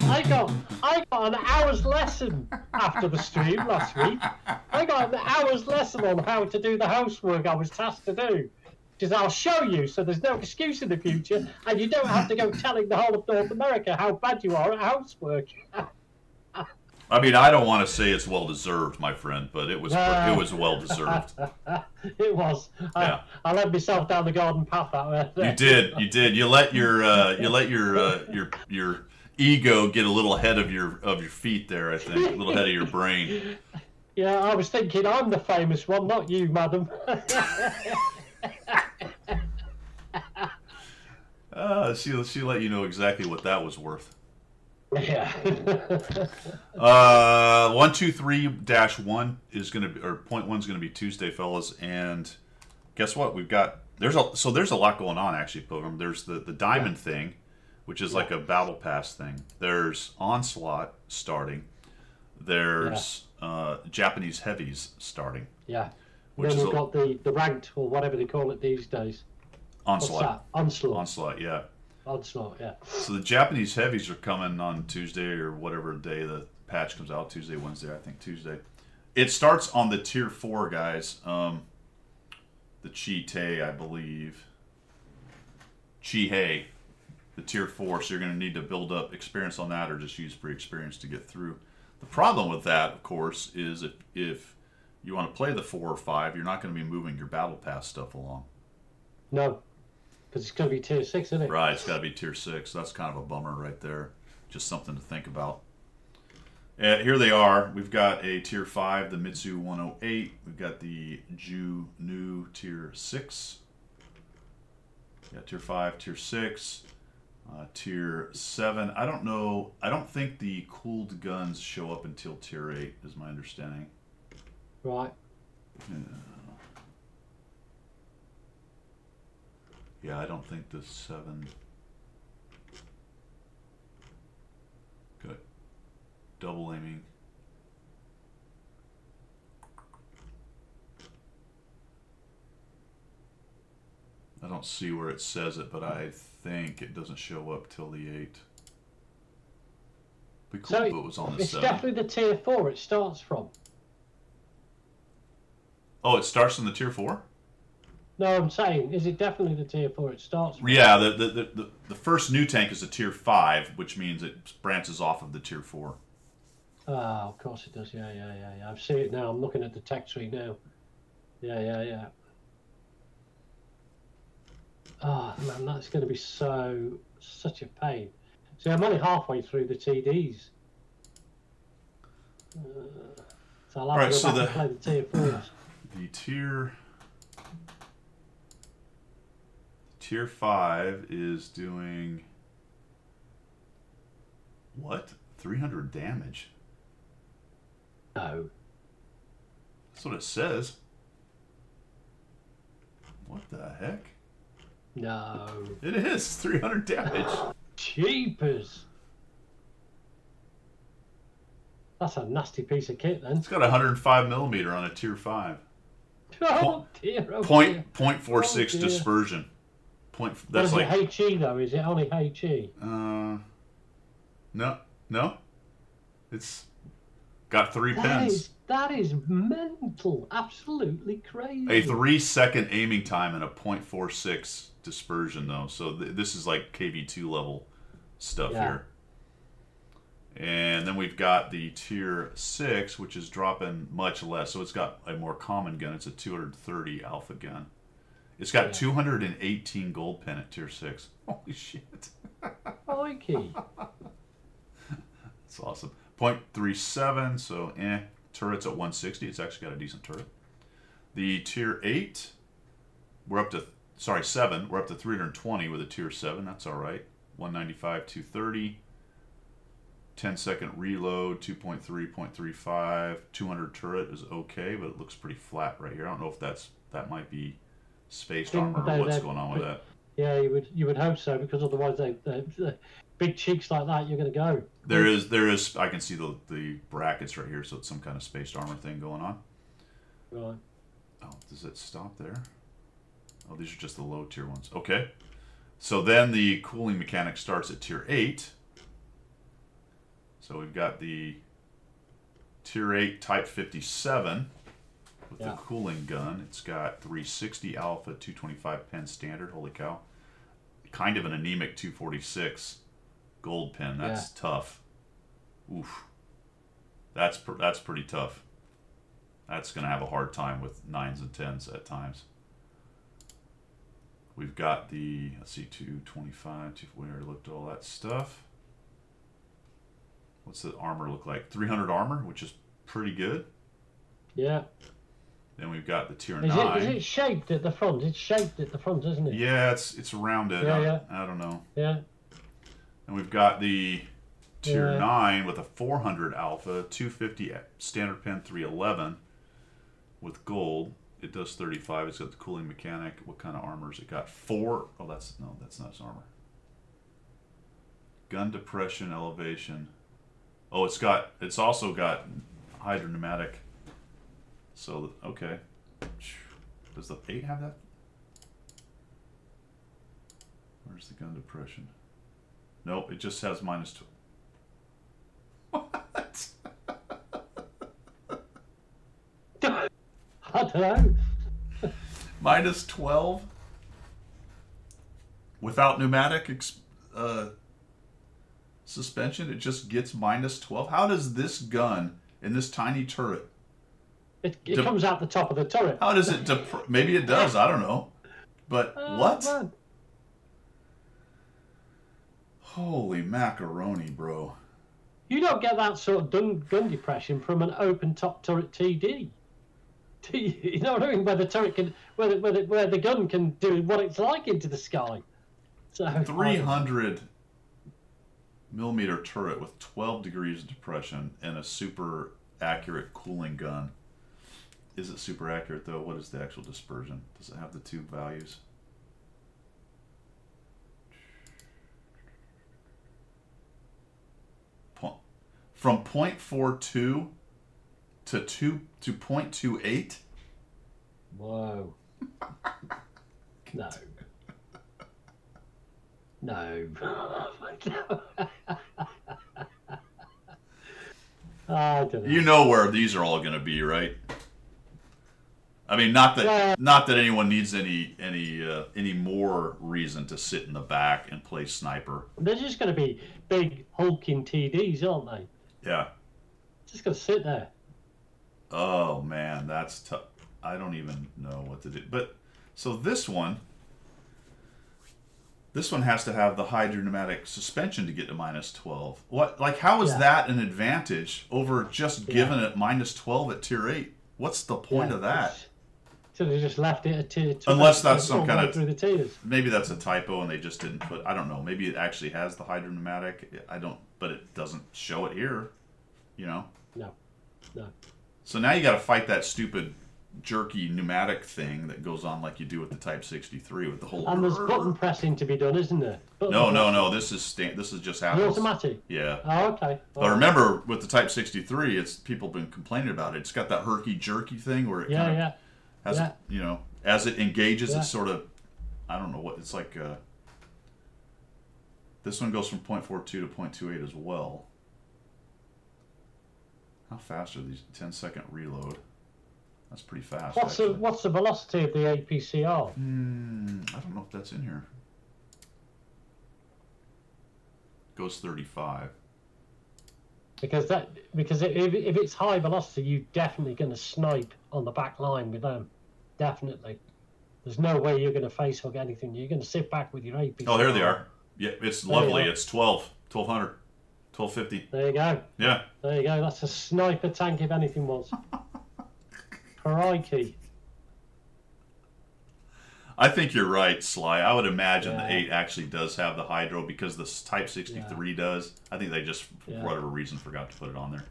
I got an hour's lesson after the stream last week. I got an hour's lesson on how to do the housework I was tasked to do. Because I'll show you, so there's no excuse in the future, and you don't have to go telling the whole of North America how bad you are at housework. I mean, I don't want to say it's well deserved, my friend, but it was well deserved. It was. Yeah. I led myself down the garden path that way. You did. You let your ego get a little ahead of your feet there. I think a little ahead of your brain. Yeah, I was thinking I'm the famous one, not you, madam. She let you know exactly what that was worth. Yeah. 123-1 is gonna be, or point 1 is gonna be Tuesday, fellas, and guess what? We've got there's a lot going on actually, Pilgrim. There's the diamond thing, which is like a battle pass thing. There's Onslaught starting. There's Japanese Heavies starting. Yeah. Then we've got the ranked, or whatever they call it these days. Onslaught. Onslaught. Onslaught, yeah. Onslaught, yeah. So the Japanese Heavies are coming on Tuesday or whatever day the patch comes out. Tuesday, Wednesday, I think Tuesday. It starts on the tier 4, guys. The Chi-Te, I believe. Chi-Hei, the tier 4. So you're going to need to build up experience on that or just use free experience to get through. The problem with that, of course, is if you want to play the 4 or 5, you're not going to be moving your battle pass stuff along. No, because it's going to be tier 6, isn't it? Right, it's got to be tier 6. That's kind of a bummer right there. Just something to think about. Here they are. We've got a tier 5, the Mitsu 108. We've got the Ju Nu tier 6. Yeah, tier 5, tier 6, tier 7. I don't know. I don't think the cooled guns show up until tier 8, is my understanding. Right. Yeah, I don't think the 7. Good. Double aiming. I don't see where it says it, but I think it doesn't show up till the 8. Be cool if it was on the 7. It's definitely the tier 4 it starts from. Oh, it starts in the tier 4? No, I'm saying, is it definitely the tier 4 it starts from? Yeah, the first new tank is a tier 5, which means it branches off of the tier 4. Ah, of course it does. Yeah. I see it now. I'm looking at the tech tree now. Yeah. Oh, man, that's going to be such a pain. See, I'm only halfway through the TDs. So I'll have to go back and play the tier 4s. The tier 5 is doing what? 300 damage. No. That's what it says. What the heck? No. It is 300 damage. Jeepers. That's a nasty piece of kit then. It's got 105mm on a tier 5. Oh dear. Oh Point 0.46 dispersion. That's like HE though. Is it only HE? No. It's got 3 pins. That is mental. Absolutely crazy. A 3-second aiming time and a 0.46 dispersion though. So this is like KV2 level stuff here. And then we've got the tier 6, which is dropping much less. So it's got a more common gun. It's a 230 alpha gun. It's got 218 gold pin at tier 6. Holy shit. Crikey. That's awesome. 0.37, so Turret's at 160. It's actually got a decent turret. The tier 8, we're up to, 7, we're up to 320 with a tier 7. That's all right. 195, 230. 10-second reload, 2.3, 0.35. 200 turret is okay, but it looks pretty flat right here. I don't know if that might be spaced armor or what's going on with that. Yeah, you would hope so, because otherwise they big cheeks like that, you're going to go. There is. I can see the brackets right here, so it's some kind of spaced armor thing going on. Right. Oh, does it stop there? Oh, these are just the low tier ones. Okay. So then the cooling mechanic starts at tier 8. So we've got the tier 8 Type 57 with the cooling gun. It's got 360 alpha, 225 pin standard. Holy cow. Kind of an anemic 246 gold pin. That's tough. Oof. That's pretty tough. That's going to have a hard time with 9s and 10s at times. We've got the, let's see, 225, we already looked at all that stuff. What's the armor look like? 300 armor, which is pretty good. Yeah. Then we've got the tier 9. Is it shaped at the front? It's shaped at the front, isn't it? Yeah, it's rounded. I don't know. Yeah. And we've got the tier 9 with a 400 alpha, 250 standard pin, 311 with gold. It does 35. It's got the cooling mechanic. What kind of armor has it got? 4. Oh, that's not its armor. gun depression, elevation. Oh, it's also got hydropneumatic. So, okay. Does the 8 have that? Where's the gun depression? Nope, it just has -2. What? I don't know. -12? Without pneumatic suspension, it just gets -12? How does this gun in this tiny turret... It comes out the top of the turret. How does it... Maybe it does, I don't know. But what? Man. Holy macaroni, bro. You don't get that sort of gun depression from an open top turret TD. You know what I mean? Where the turret can, where the gun can do what it's like into the sky. So 300 millimeter turret with 12 degrees of depression and a super accurate cooling gun. Is it super accurate though? What is the actual dispersion? Does it have the two values? From 0.42 to 0.28. Whoa. No. No. I don't know. You know where these are all going to be, right? I mean, not that anyone needs any more reason to sit in the back and play sniper. They're just going to be big hulking TDs, aren't they? Yeah. Just going to sit there. Oh man, that's tough. I don't even know what to do. But so this one has to have the hydropneumatic suspension to get to -12. What? Like, how is that an advantage over just giving it -12 at tier 8? What's the point of that? So they just left it at tier 2. Unless that's some kind of through the tiers. Maybe that's a typo and they just didn't put. I don't know. Maybe it actually has the hydropneumatic. I don't. But it doesn't show it here. You know. No. So now you got to fight that stupid jerky pneumatic thing that goes on like you do with the Type 63 with the whole. And there's button pressing to be done, isn't there? No. This is just happens. Automatic. Yeah. Oh, okay. But remember, with the Type 63, it's people have been complaining about it. It's got that herky jerky thing where it kind of has, you know, as it engages, it sort of, I don't know what it's like. This one goes from 0.42 to 0.28 as well. How fast are these? 10-second reload. That's pretty fast. What's the velocity of the APCR? I don't know if that's in here. Goes 35. Because if it's high velocity, you're definitely going to snipe on the back line with them. Definitely. There's no way you're going to face hug anything. You're going to sit back with your APCR. Oh, there they are. Yeah, it's lovely. It's 1200. 1250. There you go. Yeah. There you go. That's a sniper tank if anything was. Crikey. I think you're right, Sly. I would imagine the 8 actually does have the hydro because the Type 63 does. I think they just, for whatever reason, forgot to put it on there.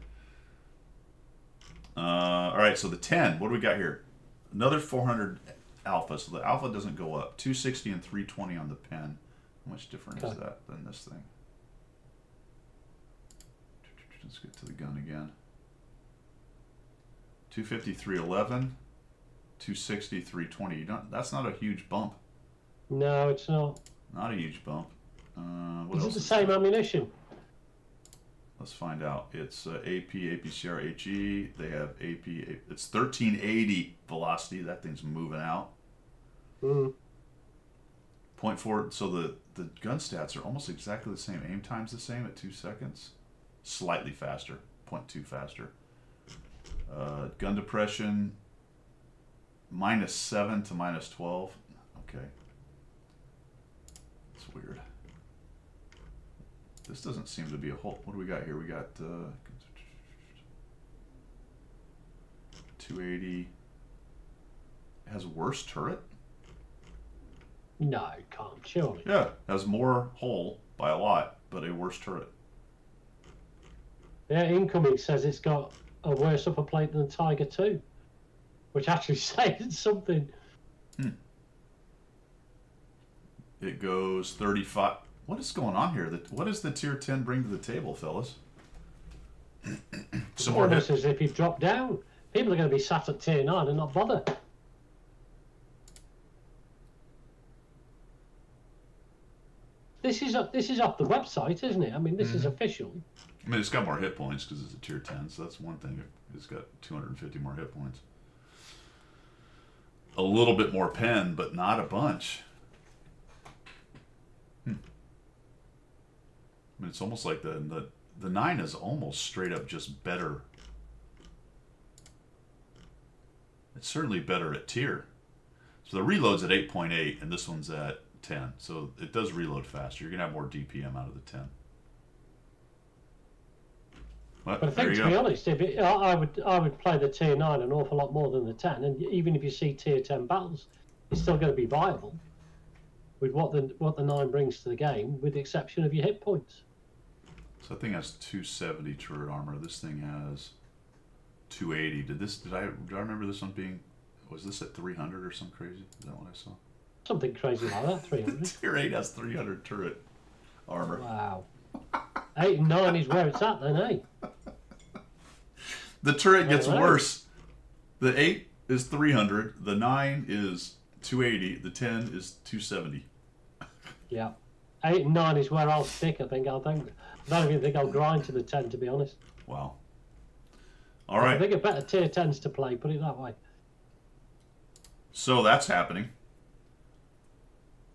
All right, so the 10. What do we got here? Another 400 alpha. So the alpha doesn't go up. 260 and 320 on the pen. How much different is that than this thing? Let's get to the gun again. 250, 311, 260, 320. You don't. That's not a huge bump. No, it's not. Not a huge bump. What is else it the same ammunition? Let's find out. It's AP, APCR, HE. They have AP. It's 1380 velocity. That thing's moving out. 0.4. So the gun stats are almost exactly the same. Aim time's the same at 2 seconds. Slightly faster. 0.2 faster. Gun depression. -7 to -12. Okay. That's weird. This doesn't seem to be a whole. What do we got here? We got 280. It has a worse turret? No, it can't, surely. Yeah, has more hull by a lot, but a worse turret. Yeah, incoming says it's got a worse upper plate than Tiger 2, which actually says something. It goes 35. What is going on here? What does the tier 10 bring to the table, fellas? Some more almost as if you've dropped down. People are going to be sat at tier 9 and not bother. This is off the website, isn't it? I mean, this is official. I mean, it's got more hit points because it's a tier 10, so that's one thing. It's got 250 more hit points. A little bit more pen, but not a bunch. I mean, it's almost like the 9 is almost straight up just better. It's certainly better at tier. So the reload's at 8.8, and this one's at 10. So it does reload faster. You're going to have more DPM out of the 10. But I think, to be honest, I would play the tier 9 an awful lot more than the 10. And even if you see tier 10 battles, it's still going to be viable with what the 9 brings to the game, with the exception of your hit points. So that thing has 270 turret armor. This thing has 280. Do I remember this one being? Was this at 300 or something crazy? Is that what I saw? Something crazy like that. 300. Tier 8 has 300 turret armor. Wow. 8 and 9 is where it's at then, eh? The turret gets worse. The 8 is 300. The 9 is 280. The 10 is 270. Yeah. 8 and 9 is where I'll stick, I think. I don't even think I'll grind to the 10, to be honest. Wow. All right. I think a better tier 10s to play, put it that way. So that's happening.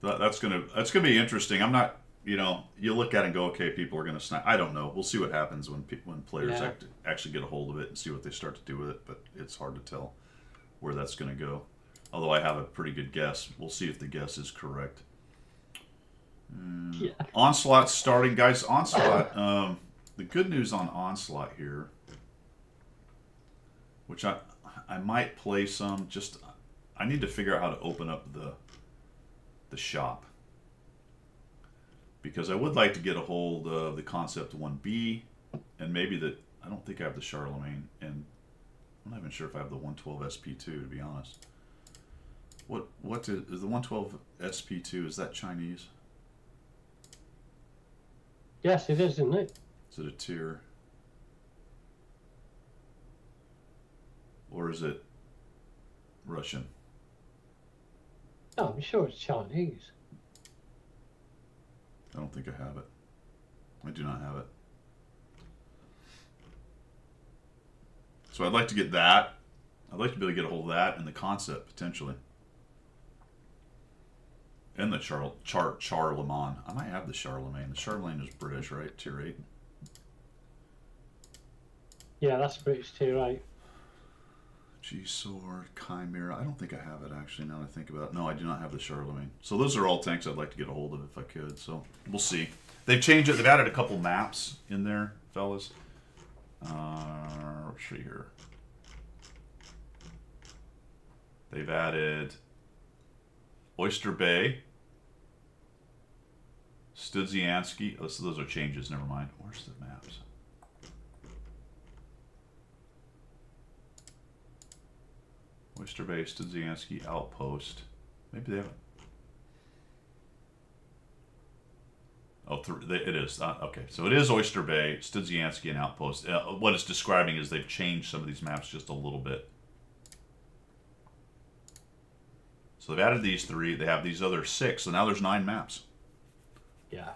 That's gonna be interesting. I'm not, you look at it and go, okay, people are gonna snipe. I don't know. We'll see what happens when players actually get a hold of it and see what they start to do with it. But it's hard to tell where that's gonna go. Although I have a pretty good guess. We'll see if the guess is correct. Onslaught starting, guys. Onslaught. The good news on Onslaught here, which I might play some. Just I need to figure out how to open up the shop, because I would like to get a hold of the Concept 1B, and maybe I don't think I have the Charlemagne, and I'm not even sure if I have the 112 SP2, to be honest. What is the 112 SP2? Is that Chinese? Yes, it is, isn't it? Is it a tier? Or is it Russian? No, I'm sure it's Chinese. I don't think I have it. I do not have it. So I'd like to get that. I'd like to be able to get a hold of that and the Concept, potentially. And the Charlemagne. I might have the Charlemagne. The Charlemagne is British, right? Tier 8. Yeah, that's British tier 8. G-Sword, Chimera. I don't think I have it, actually, now that I think about it. No, I do not have the Charlemagne. So those are all tanks I'd like to get a hold of if I could. So we'll see. They've changed it. They've added a couple maps in there, fellas. Let's see here. They've added Oyster Bay, Studzianski. Oh, so those are changes. Never mind. Where's the maps? Oyster Bay, Studzianski, Outpost. Maybe they haven't. Oh, it is. Okay, so it is Oyster Bay, Studzianski, and Outpost. What it's describing is they've changed some of these maps just a little bit. So they've added these 3. They have these other 6. So now there's 9 maps. Yeah.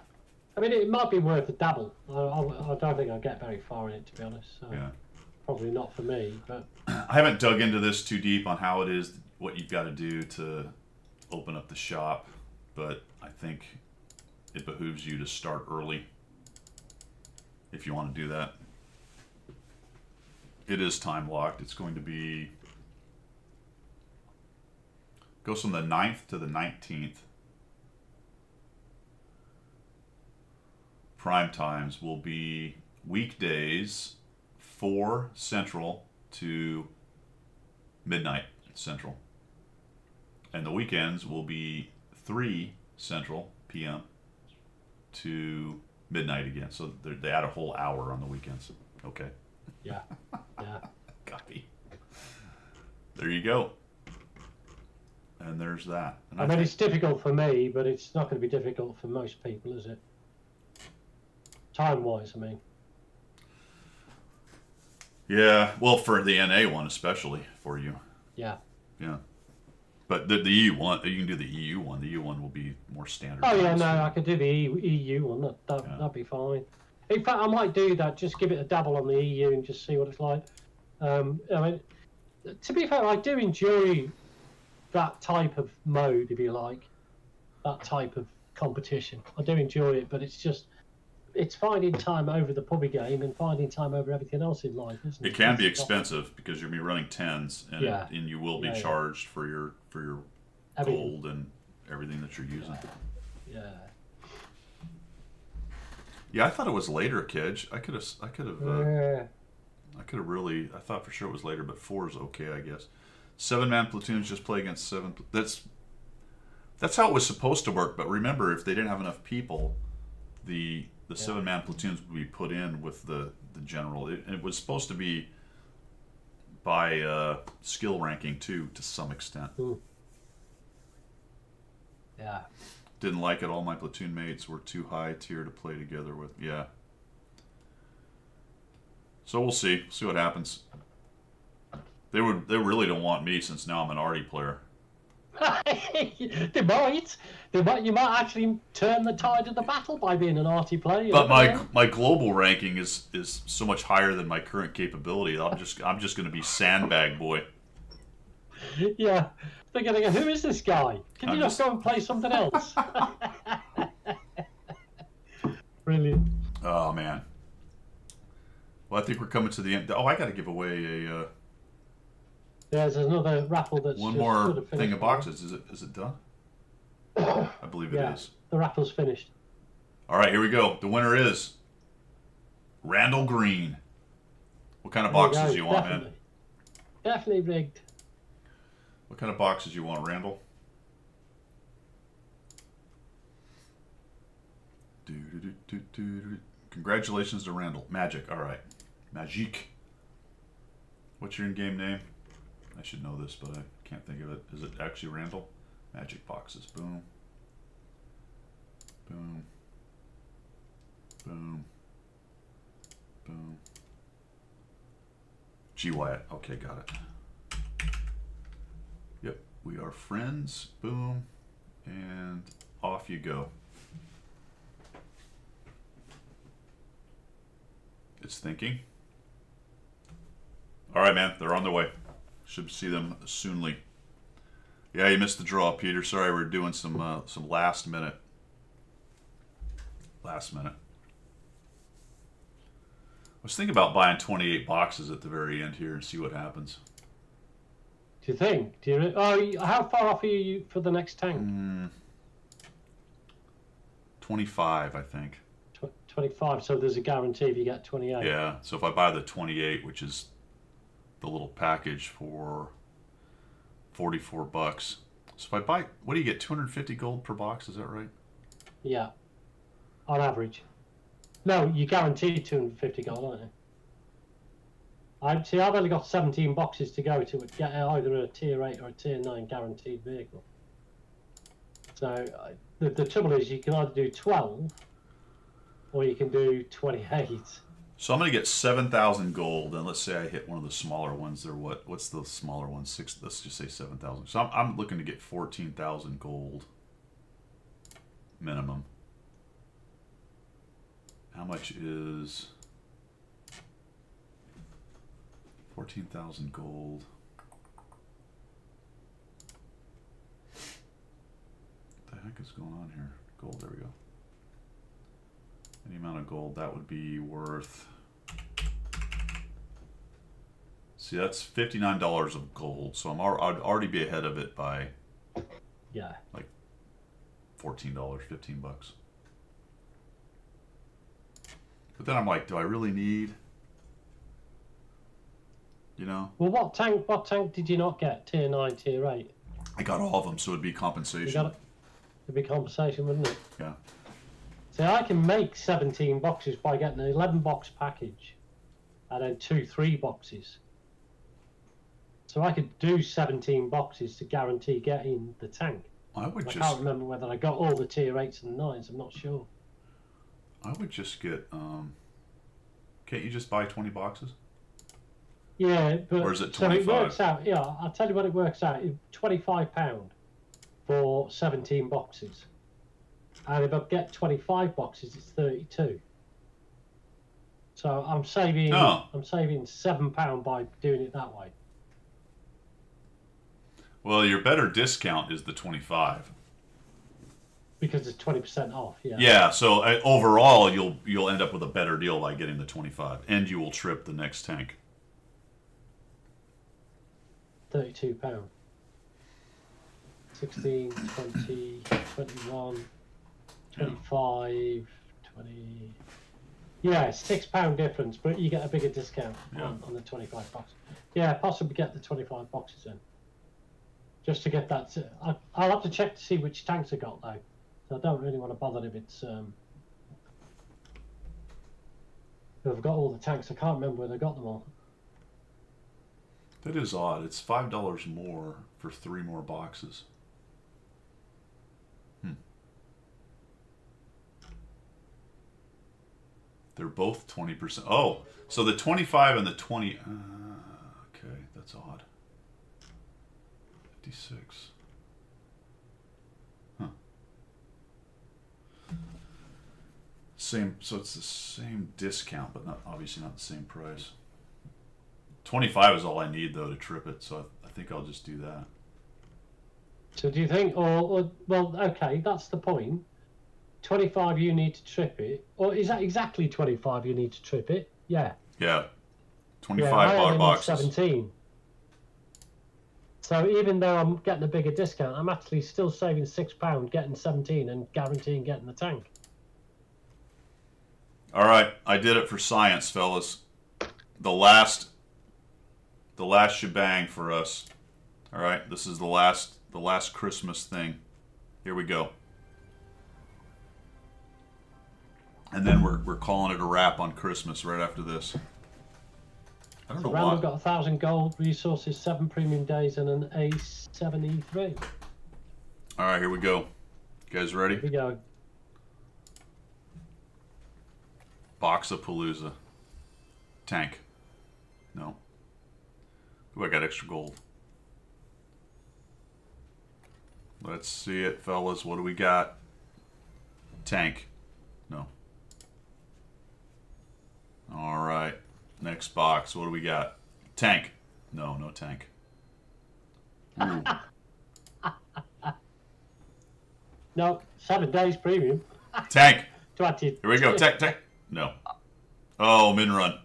I mean, it might be worth a dabble. I don't think I'll get very far in it, to be honest. So yeah. Probably not for me, but... I haven't dug into this too deep on how it is, what you've got to do to open up the shop, but I think it behooves you to start early if you want to do that. It is time locked. It's going to be... goes from the 9th to the 19th. Prime times will be weekdays 4 Central to midnight Central. And the weekends will be 3 Central PM to midnight again. So they add a whole hour on the weekends. Okay. Yeah. Yeah. Copy. There you go. And there's that. And I mean, it's difficult for me, but it's not going to be difficult for most people, is it? Time-wise, I mean. Yeah, well, for the NA one especially, for you. Yeah. Yeah. But the EU one, you can do the EU one. The EU one will be more standard. Oh, yeah, no, I could do the EU one. That'd be fine. In fact, I might do that, just give it a dabble on the EU and just see what it's like. I mean, to be fair, I do enjoy that type of mode, if you like, that type of competition. I do enjoy it, but it's finding time over the pubby game and finding time over everything else in life, isn't it? It can be expensive because you'll be running tens, and and you will be charged for your gold and everything that you're using. Yeah. Yeah, I thought it was later, Kedge. I could have really. I thought for sure it was later, but 4 is okay, I guess. 7-man platoons just play against 7. That's how it was supposed to work. But remember, if they didn't have enough people, the 7-man platoons would be put in with the general. It was supposed to be by skill ranking too, to some extent. Ooh. Yeah. Didn't like it. All my platoon mates were too high tier to play together with. Yeah. So we'll see. See what happens. They really don't want me since now I'm an arty player. They might. You might actually turn the tide of the battle by being an arty player. But my global ranking is so much higher than my current capability. I'm just going to be sandbag boy. Yeah. They're going to go, who is this guy? Can you just go and play something else? Brilliant. Oh, man. Well, I think we're coming to the end. Oh, I got to give away a... There's another raffle that's one more thing of boxes. Is it done? I believe it is. The raffle's finished. All right, here we go. The winner is Randall Green. What kind of boxes do you want, man? Definitely rigged. What kind of boxes you want, Randall? Congratulations to Randall. Magic. All right. Magic. What's your in-game name? I should know this, but I can't think of it. Is it actually Randall? Magic boxes. Boom. Boom. Boom. Boom. G. Wyatt. Okay, got it. Yep, we are friends. Boom. And off you go. It's thinking. All right, man. They're on their way. Should see them soonly. Yeah, you missed the draw, Peter. Sorry, we're doing some last minute. Last minute. I was thinking about buying 28 boxes at the very end here and see what happens. Do you think? How far off are you for the next tank? 25, I think. 25. So there's a guarantee if you get 28. Yeah. So if I buy the 28, which is the little package for $44. So if I buy, what do you get? 250 gold per box? Is that right? Yeah. On average. No, you guarantee 250 gold, aren't you? I've only got 17 boxes to go to get either a tier 8 or a tier 9 guaranteed vehicle. So the trouble is you can either do 12 or you can do 28. So I'm going to get 7,000 gold, and let's say I hit one of the smaller ones. They're what's the smaller one? Let's just say 7,000. So I'm looking to get 14,000 gold minimum. How much is 14,000 gold? What the heck is going on here? Gold, there we go. Any amount of gold that would be worth. See, that's $59 of gold, so I'd already be ahead of it by like $14, 15 bucks. But then I'm like, do I really need? You know? Well, what tank did you not get? Tier 9, tier 8? I got all of them, so it'd be compensation. It'd be compensation, wouldn't it? Yeah. See, I can make 17 boxes by getting an 11 box package and then 2 3 boxes. So I could do 17 boxes to guarantee getting the tank. I can't remember whether I got all the tier 8s and 9s. I'm not sure. I would just get. Can't you just buy 20 boxes? Yeah, but or is it 25? So it works out. Yeah, I'll tell you what it works out. £25 for 17 boxes, and if I get 25 boxes, it's 32. So I'm saving. Oh. I'm saving £7 by doing it that way. Well, your better discount is the 25. Because it's 20% off, yeah. Yeah, so overall, you'll end up with a better deal by getting the 25, and you will trip the next tank. £32. 16, 20, 21, 25, 20. Yeah, £6 difference, but you get a bigger discount on the 25 boxes. Yeah, possibly get the 25 boxes in. Just to get that. I'll have to check to see which tanks I got, though. So I don't really want to bother if it's. If I've got all the tanks, I can't remember where I got them all. That is odd. It's $5 more for 3 more boxes. They're both 20%. Oh, so the 25 and the 20. Okay, that's odd. 56. Huh. Same. So it's the same discount, but not obviously not the same price. 25 is all I need though to trip it, so I think I'll just do that. So do you think, or well, okay, that's the point. 25 you need to trip it, or is that exactly 25 you need to trip it? Yeah. Yeah. 25 boxes. 17. So even though I'm getting a bigger discount, I'm actually still saving £6 getting 17 and guaranteeing getting the tank. All right, I did it for science, fellas. The last shebang for us. All right, this is the last Christmas thing. Here we go. And then we're calling it a wrap on Christmas right after this. I don't know why. We've got 1,000 gold resources, 7 premium days, and an A7E3. All right, here we go. You guys ready? Here we go. Boxapalooza. Tank. No. Ooh, I got extra gold. Let's see it, fellas. What do we got? Tank. No. All right. Next box. What do we got? Tank. No, no tank. Ooh. No, 7 days premium. Tank. 20. Here we go. Tank, tank. No. Oh, min run.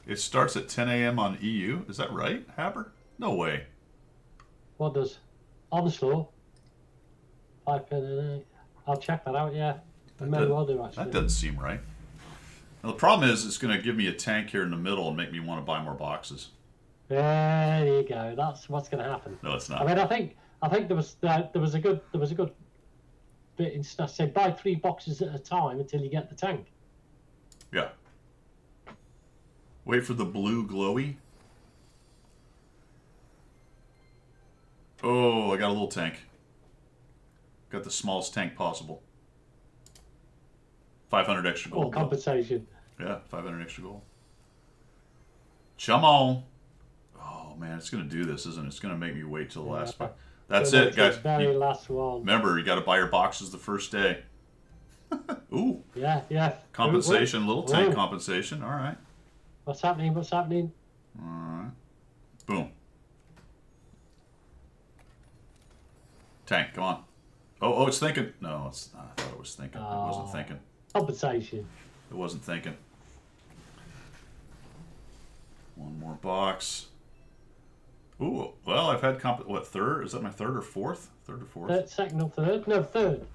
It starts at 10 a.m. on EU. Is that right, Haber? No way. What does? Onslaught. 5 pin and 8. I'll check that out, yeah. I may well do, actually. That doesn't seem right. Now, the problem is it's going to give me a tank here in the middle and make me want to buy more boxes. There you go. That's what's going to happen. No, it's not. I mean, I think there was a good bit in stuff. Say buy 3 boxes at a time until you get the tank. Yeah. Wait for the blue glowy. Oh, I got a little tank. Got the smallest tank possible. 500 extra gold. Oh, compensation. Yeah, 500 extra gold. Come on. Oh, man, it's going to do this, isn't it? It's going to make me wait till the last one. That's so it, guys. The very last one. Remember, you got to buy your boxes the first day. Ooh. Yeah, yeah. Compensation, little tank compensation. All right. What's happening? What's happening? All right. Boom. Tank, come on. Oh, it's thinking. No, it's not. I thought it was thinking. It wasn't thinking. Compensation. It wasn't thinking. One more box. Ooh, well, I've had what, third? Is that my third or fourth? Third or fourth? Second or third? No, third.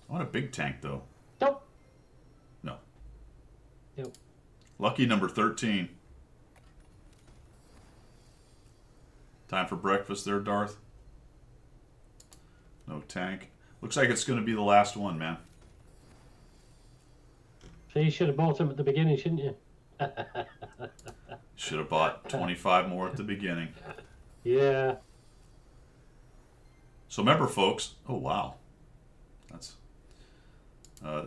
I want a big tank, though. Nope. No. Nope. Lucky number 13. Time for breakfast there, Darth. No tank. Looks like it's going to be the last one, man. So you should have bought them at the beginning, shouldn't you? Should have bought 25 more at the beginning. Yeah. So remember, folks. Oh wow, that's.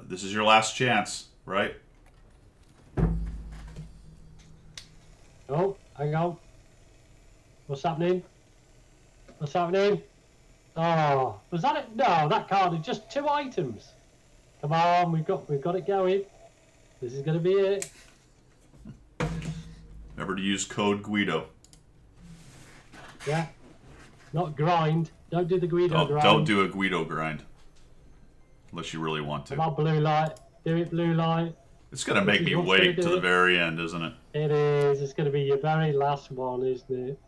This is your last chance, right? Oh, hang on. What's happening? What's happening? Oh, was that it? No, that card is just 2 items. Come on, we've got it going. This is going to be it. Remember to use code Guido. Yeah. Not grind. Don't do the Guido grind. Don't do a Guido grind. Unless you really want to. Come on, blue light. Do it, blue light. It's going to make me wait to the very end, isn't it? It is. It's going to be your very last one, isn't it?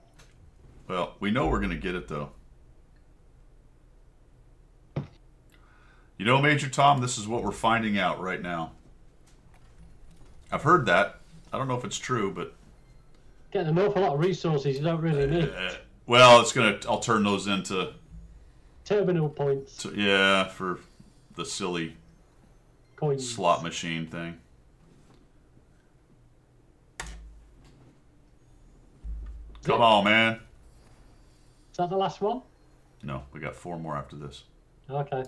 Well, we know we're going to get it, though. You know, Major Tom, this is what we're finding out right now. I've heard that. I don't know if it's true, but... Getting an awful lot of resources you don't really need. Well, it's going to... I'll turn those into... Terminal points. Yeah, for the silly coins. Slot machine thing. Come on, man. Is that the last one? No, we got 4 more after this. Okay.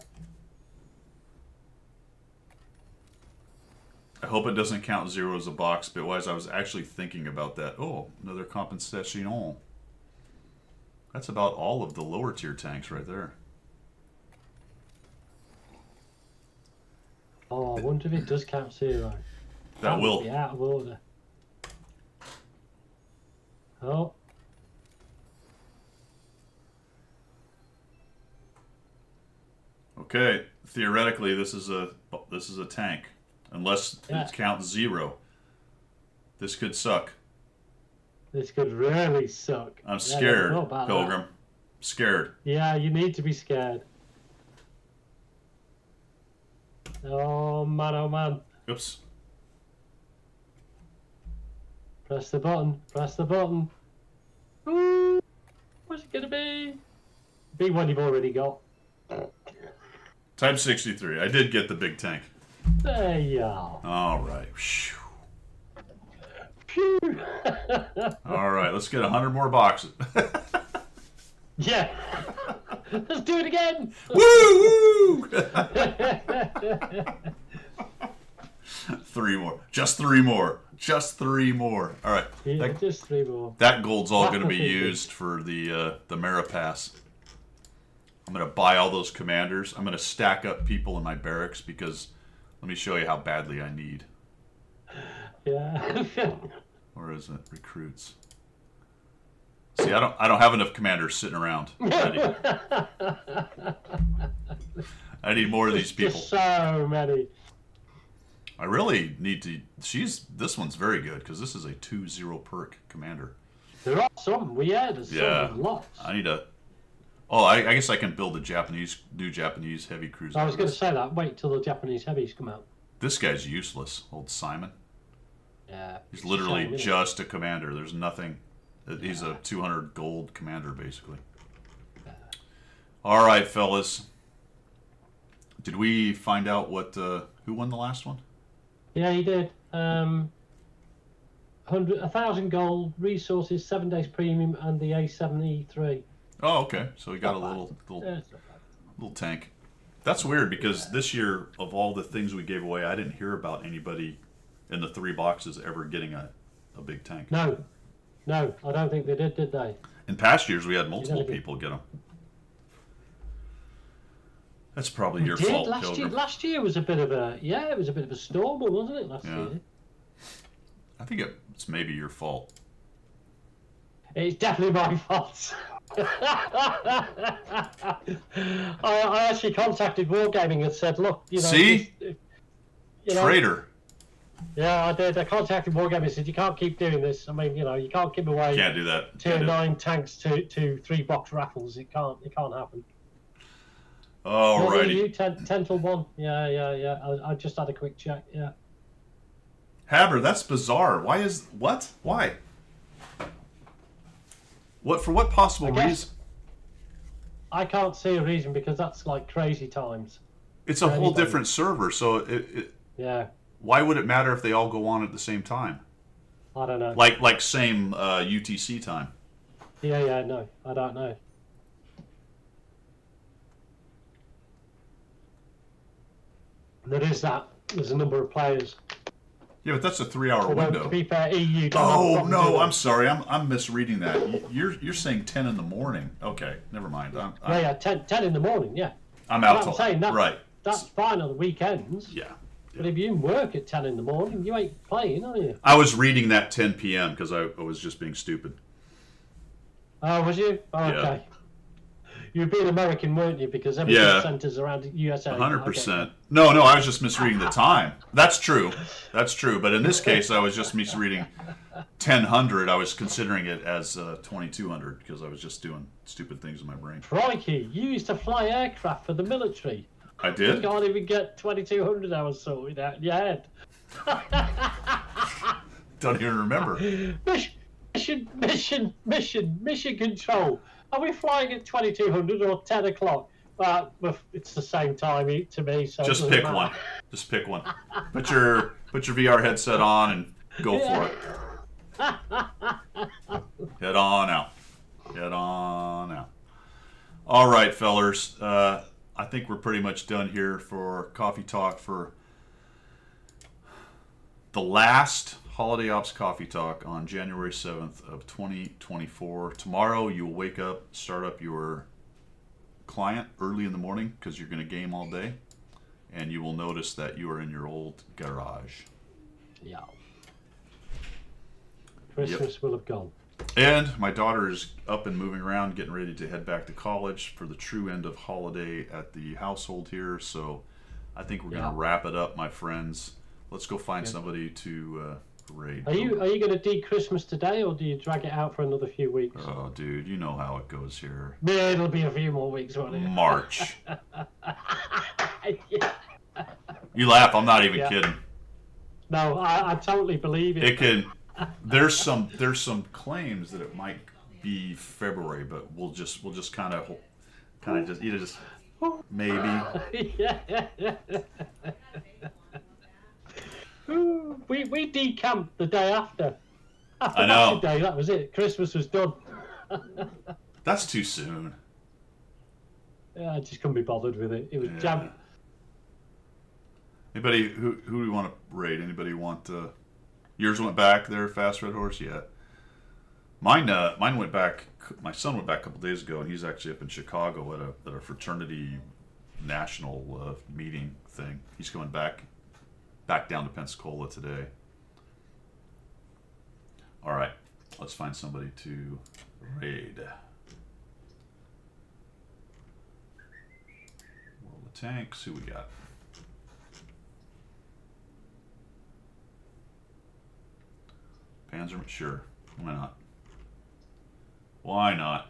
I hope it doesn't count 0 as a box. Bitwise, I was actually thinking about that. Oh, another compensation. That's about all of the lower tier tanks right there. Oh, I wonder if it does count 0. That will. Be out of order. Oh. Okay, theoretically, this is a tank, unless it counts 0. This could suck. This could really suck. I'm scared, Pilgrim. Scared. Yeah, you need to be scared. Oh man, oh man. Oops. Press the button. Press the button. Ooh, what's it gonna be? Be one you've already got. Type 63. I did get the big tank. There you are. All right. Phew. All right. Let's get 100 more boxes. Yeah. Let's do it again. Woo! 3 more. Just 3 more. Just 3 more. All right. Yeah, just 3 more. That gold's all going to be used for the Maripass. I'm going to buy all those commanders. I'm going to stack up people in my barracks because let me show you how badly I need. Yeah. Or is it recruits? See, I don't have enough commanders sitting around. I need more of these people. Just so many. I really need to. This one's very good because this is a 2-0 perk commander. There are some. There's some lots. I need a. Oh, I guess I can build a new Japanese heavy cruiser. I was going to say that. Wait till the Japanese heavies come out. This guy's useless. Old Simon. Yeah. He's literally just a commander. There's nothing. He's a 200 gold commander, basically. Yeah. All right, fellas. Did we find out what who won the last one? Yeah, he did. 1,000 gold, resources, 7 days premium, and the A7E3. Oh, okay. So he got a little tank. That's weird because this year, of all the things we gave away, I didn't hear about anybody in the 3 boxes ever getting a big tank. No, I don't think they did they? In past years, we had multiple people get them. That's probably your fault, Pilgrim. Last year was a bit of a it was a bit of a storm, wasn't it? Last year. I think it's maybe your fault. It's definitely my fault. I actually contacted Wargaming and said, look, see, traitor. Yeah, I did. I contacted Wargaming and said, you can't keep doing this. I mean, you can't give away. Can't do that. Tier 9 tanks to 3-box raffles. It can't happen. Alrighty. You 10 till 1. Yeah. I just had a quick check. Yeah. Haber, that's bizarre. Why? What for? What possible reason? I can't see a reason because that's like crazy times. It's a whole different server, so it. Yeah. Why would it matter if they all go on at the same time? I don't know. Like same UTC time. Yeah, no, I don't know. There is that. There's a number of players. Yeah, but that's a 3-hour window. To be fair, EU. Oh no, I'm sorry, I'm misreading that. You're saying 10 in the morning. Okay, never mind. Yeah, 10 in the morning. Yeah. I'm out. I'm saying that. Right. That's fine on the weekends. Yeah. But if you work at 10 in the morning, you ain't playing, are you? I was reading that 10 p.m. because I was just being stupid. Oh, was you? Oh, okay. Yeah. You were being American, weren't you? Because everything centers around USA. 100%. Okay. No, I was just misreading the time. That's true. But in this case, I was just misreading 1000. I was considering it as 2200 because I was just doing stupid things in my brain. Crikey, you used to fly aircraft for the military. I did? You can't even get 2200 hours sorted out in your head. Don't even remember. Mission control. Are we flying at 2200 or 10 o'clock? Well, it's the same time to me. So just pick one. Just pick one. Put your VR headset on and go for it. Head on out. Head on out. All right, fellers. I think we're pretty much done here for Coffee Talk for the last Holiday Ops Coffee Talk on January 7th of 2024. Tomorrow you will wake up, start up your client early in the morning because you're going to game all day, and you will notice that you are in your old garage. Yeah. Christmas will have gone. And my daughter is up and moving around, getting ready to head back to college for the true end of holiday at the household here. So I think we're going to wrap it up, my friends. Let's go find somebody to raid. Are you going to de-Christmas today, or do you drag it out for another few weeks? Oh, dude, you know how it goes here. Yeah, it'll be a few more weeks, won't it? March. You laugh. I'm not even kidding. No, I totally believe it. It can. There's some claims that it might be February, but we'll just kind of just maybe. We decamped the day after. I know. Day, that was it. Christmas was done. That's too soon. Yeah, I just couldn't be bothered with it. It was jam. Anybody who do you want to raid? Anybody want? Yours went back there, Fast Red Horse? Yeah. Mine went back. My son went back a couple days ago, and he's actually up in Chicago at a fraternity national meeting thing. He's going back down to Pensacola today. All right, let's find somebody to raid. World of Tanks. Who we got? Panzer, sure. Why not? Why not?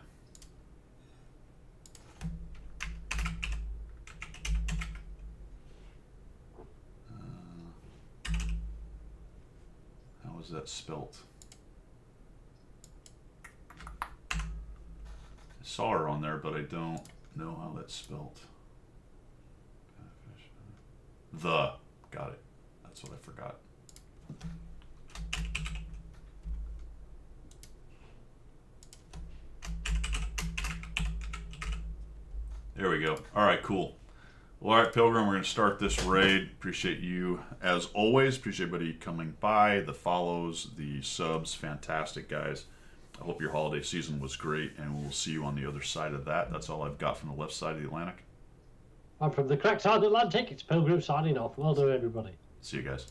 How is that spelt? I saw her on there, but I don't know how that's spelt. The. Got it. That's what I forgot. There we go. All right, cool. Well, all right, Pilgrim, we're going to start this raid. Appreciate you, as always. Appreciate everybody coming by, the follows, the subs. Fantastic, guys. I hope your holiday season was great, and we'll see you on the other side of that. That's all I've got from the left side of the Atlantic. I'm from the correct side of the Atlantic. It's Pilgrim signing off. Well done, everybody. See you guys.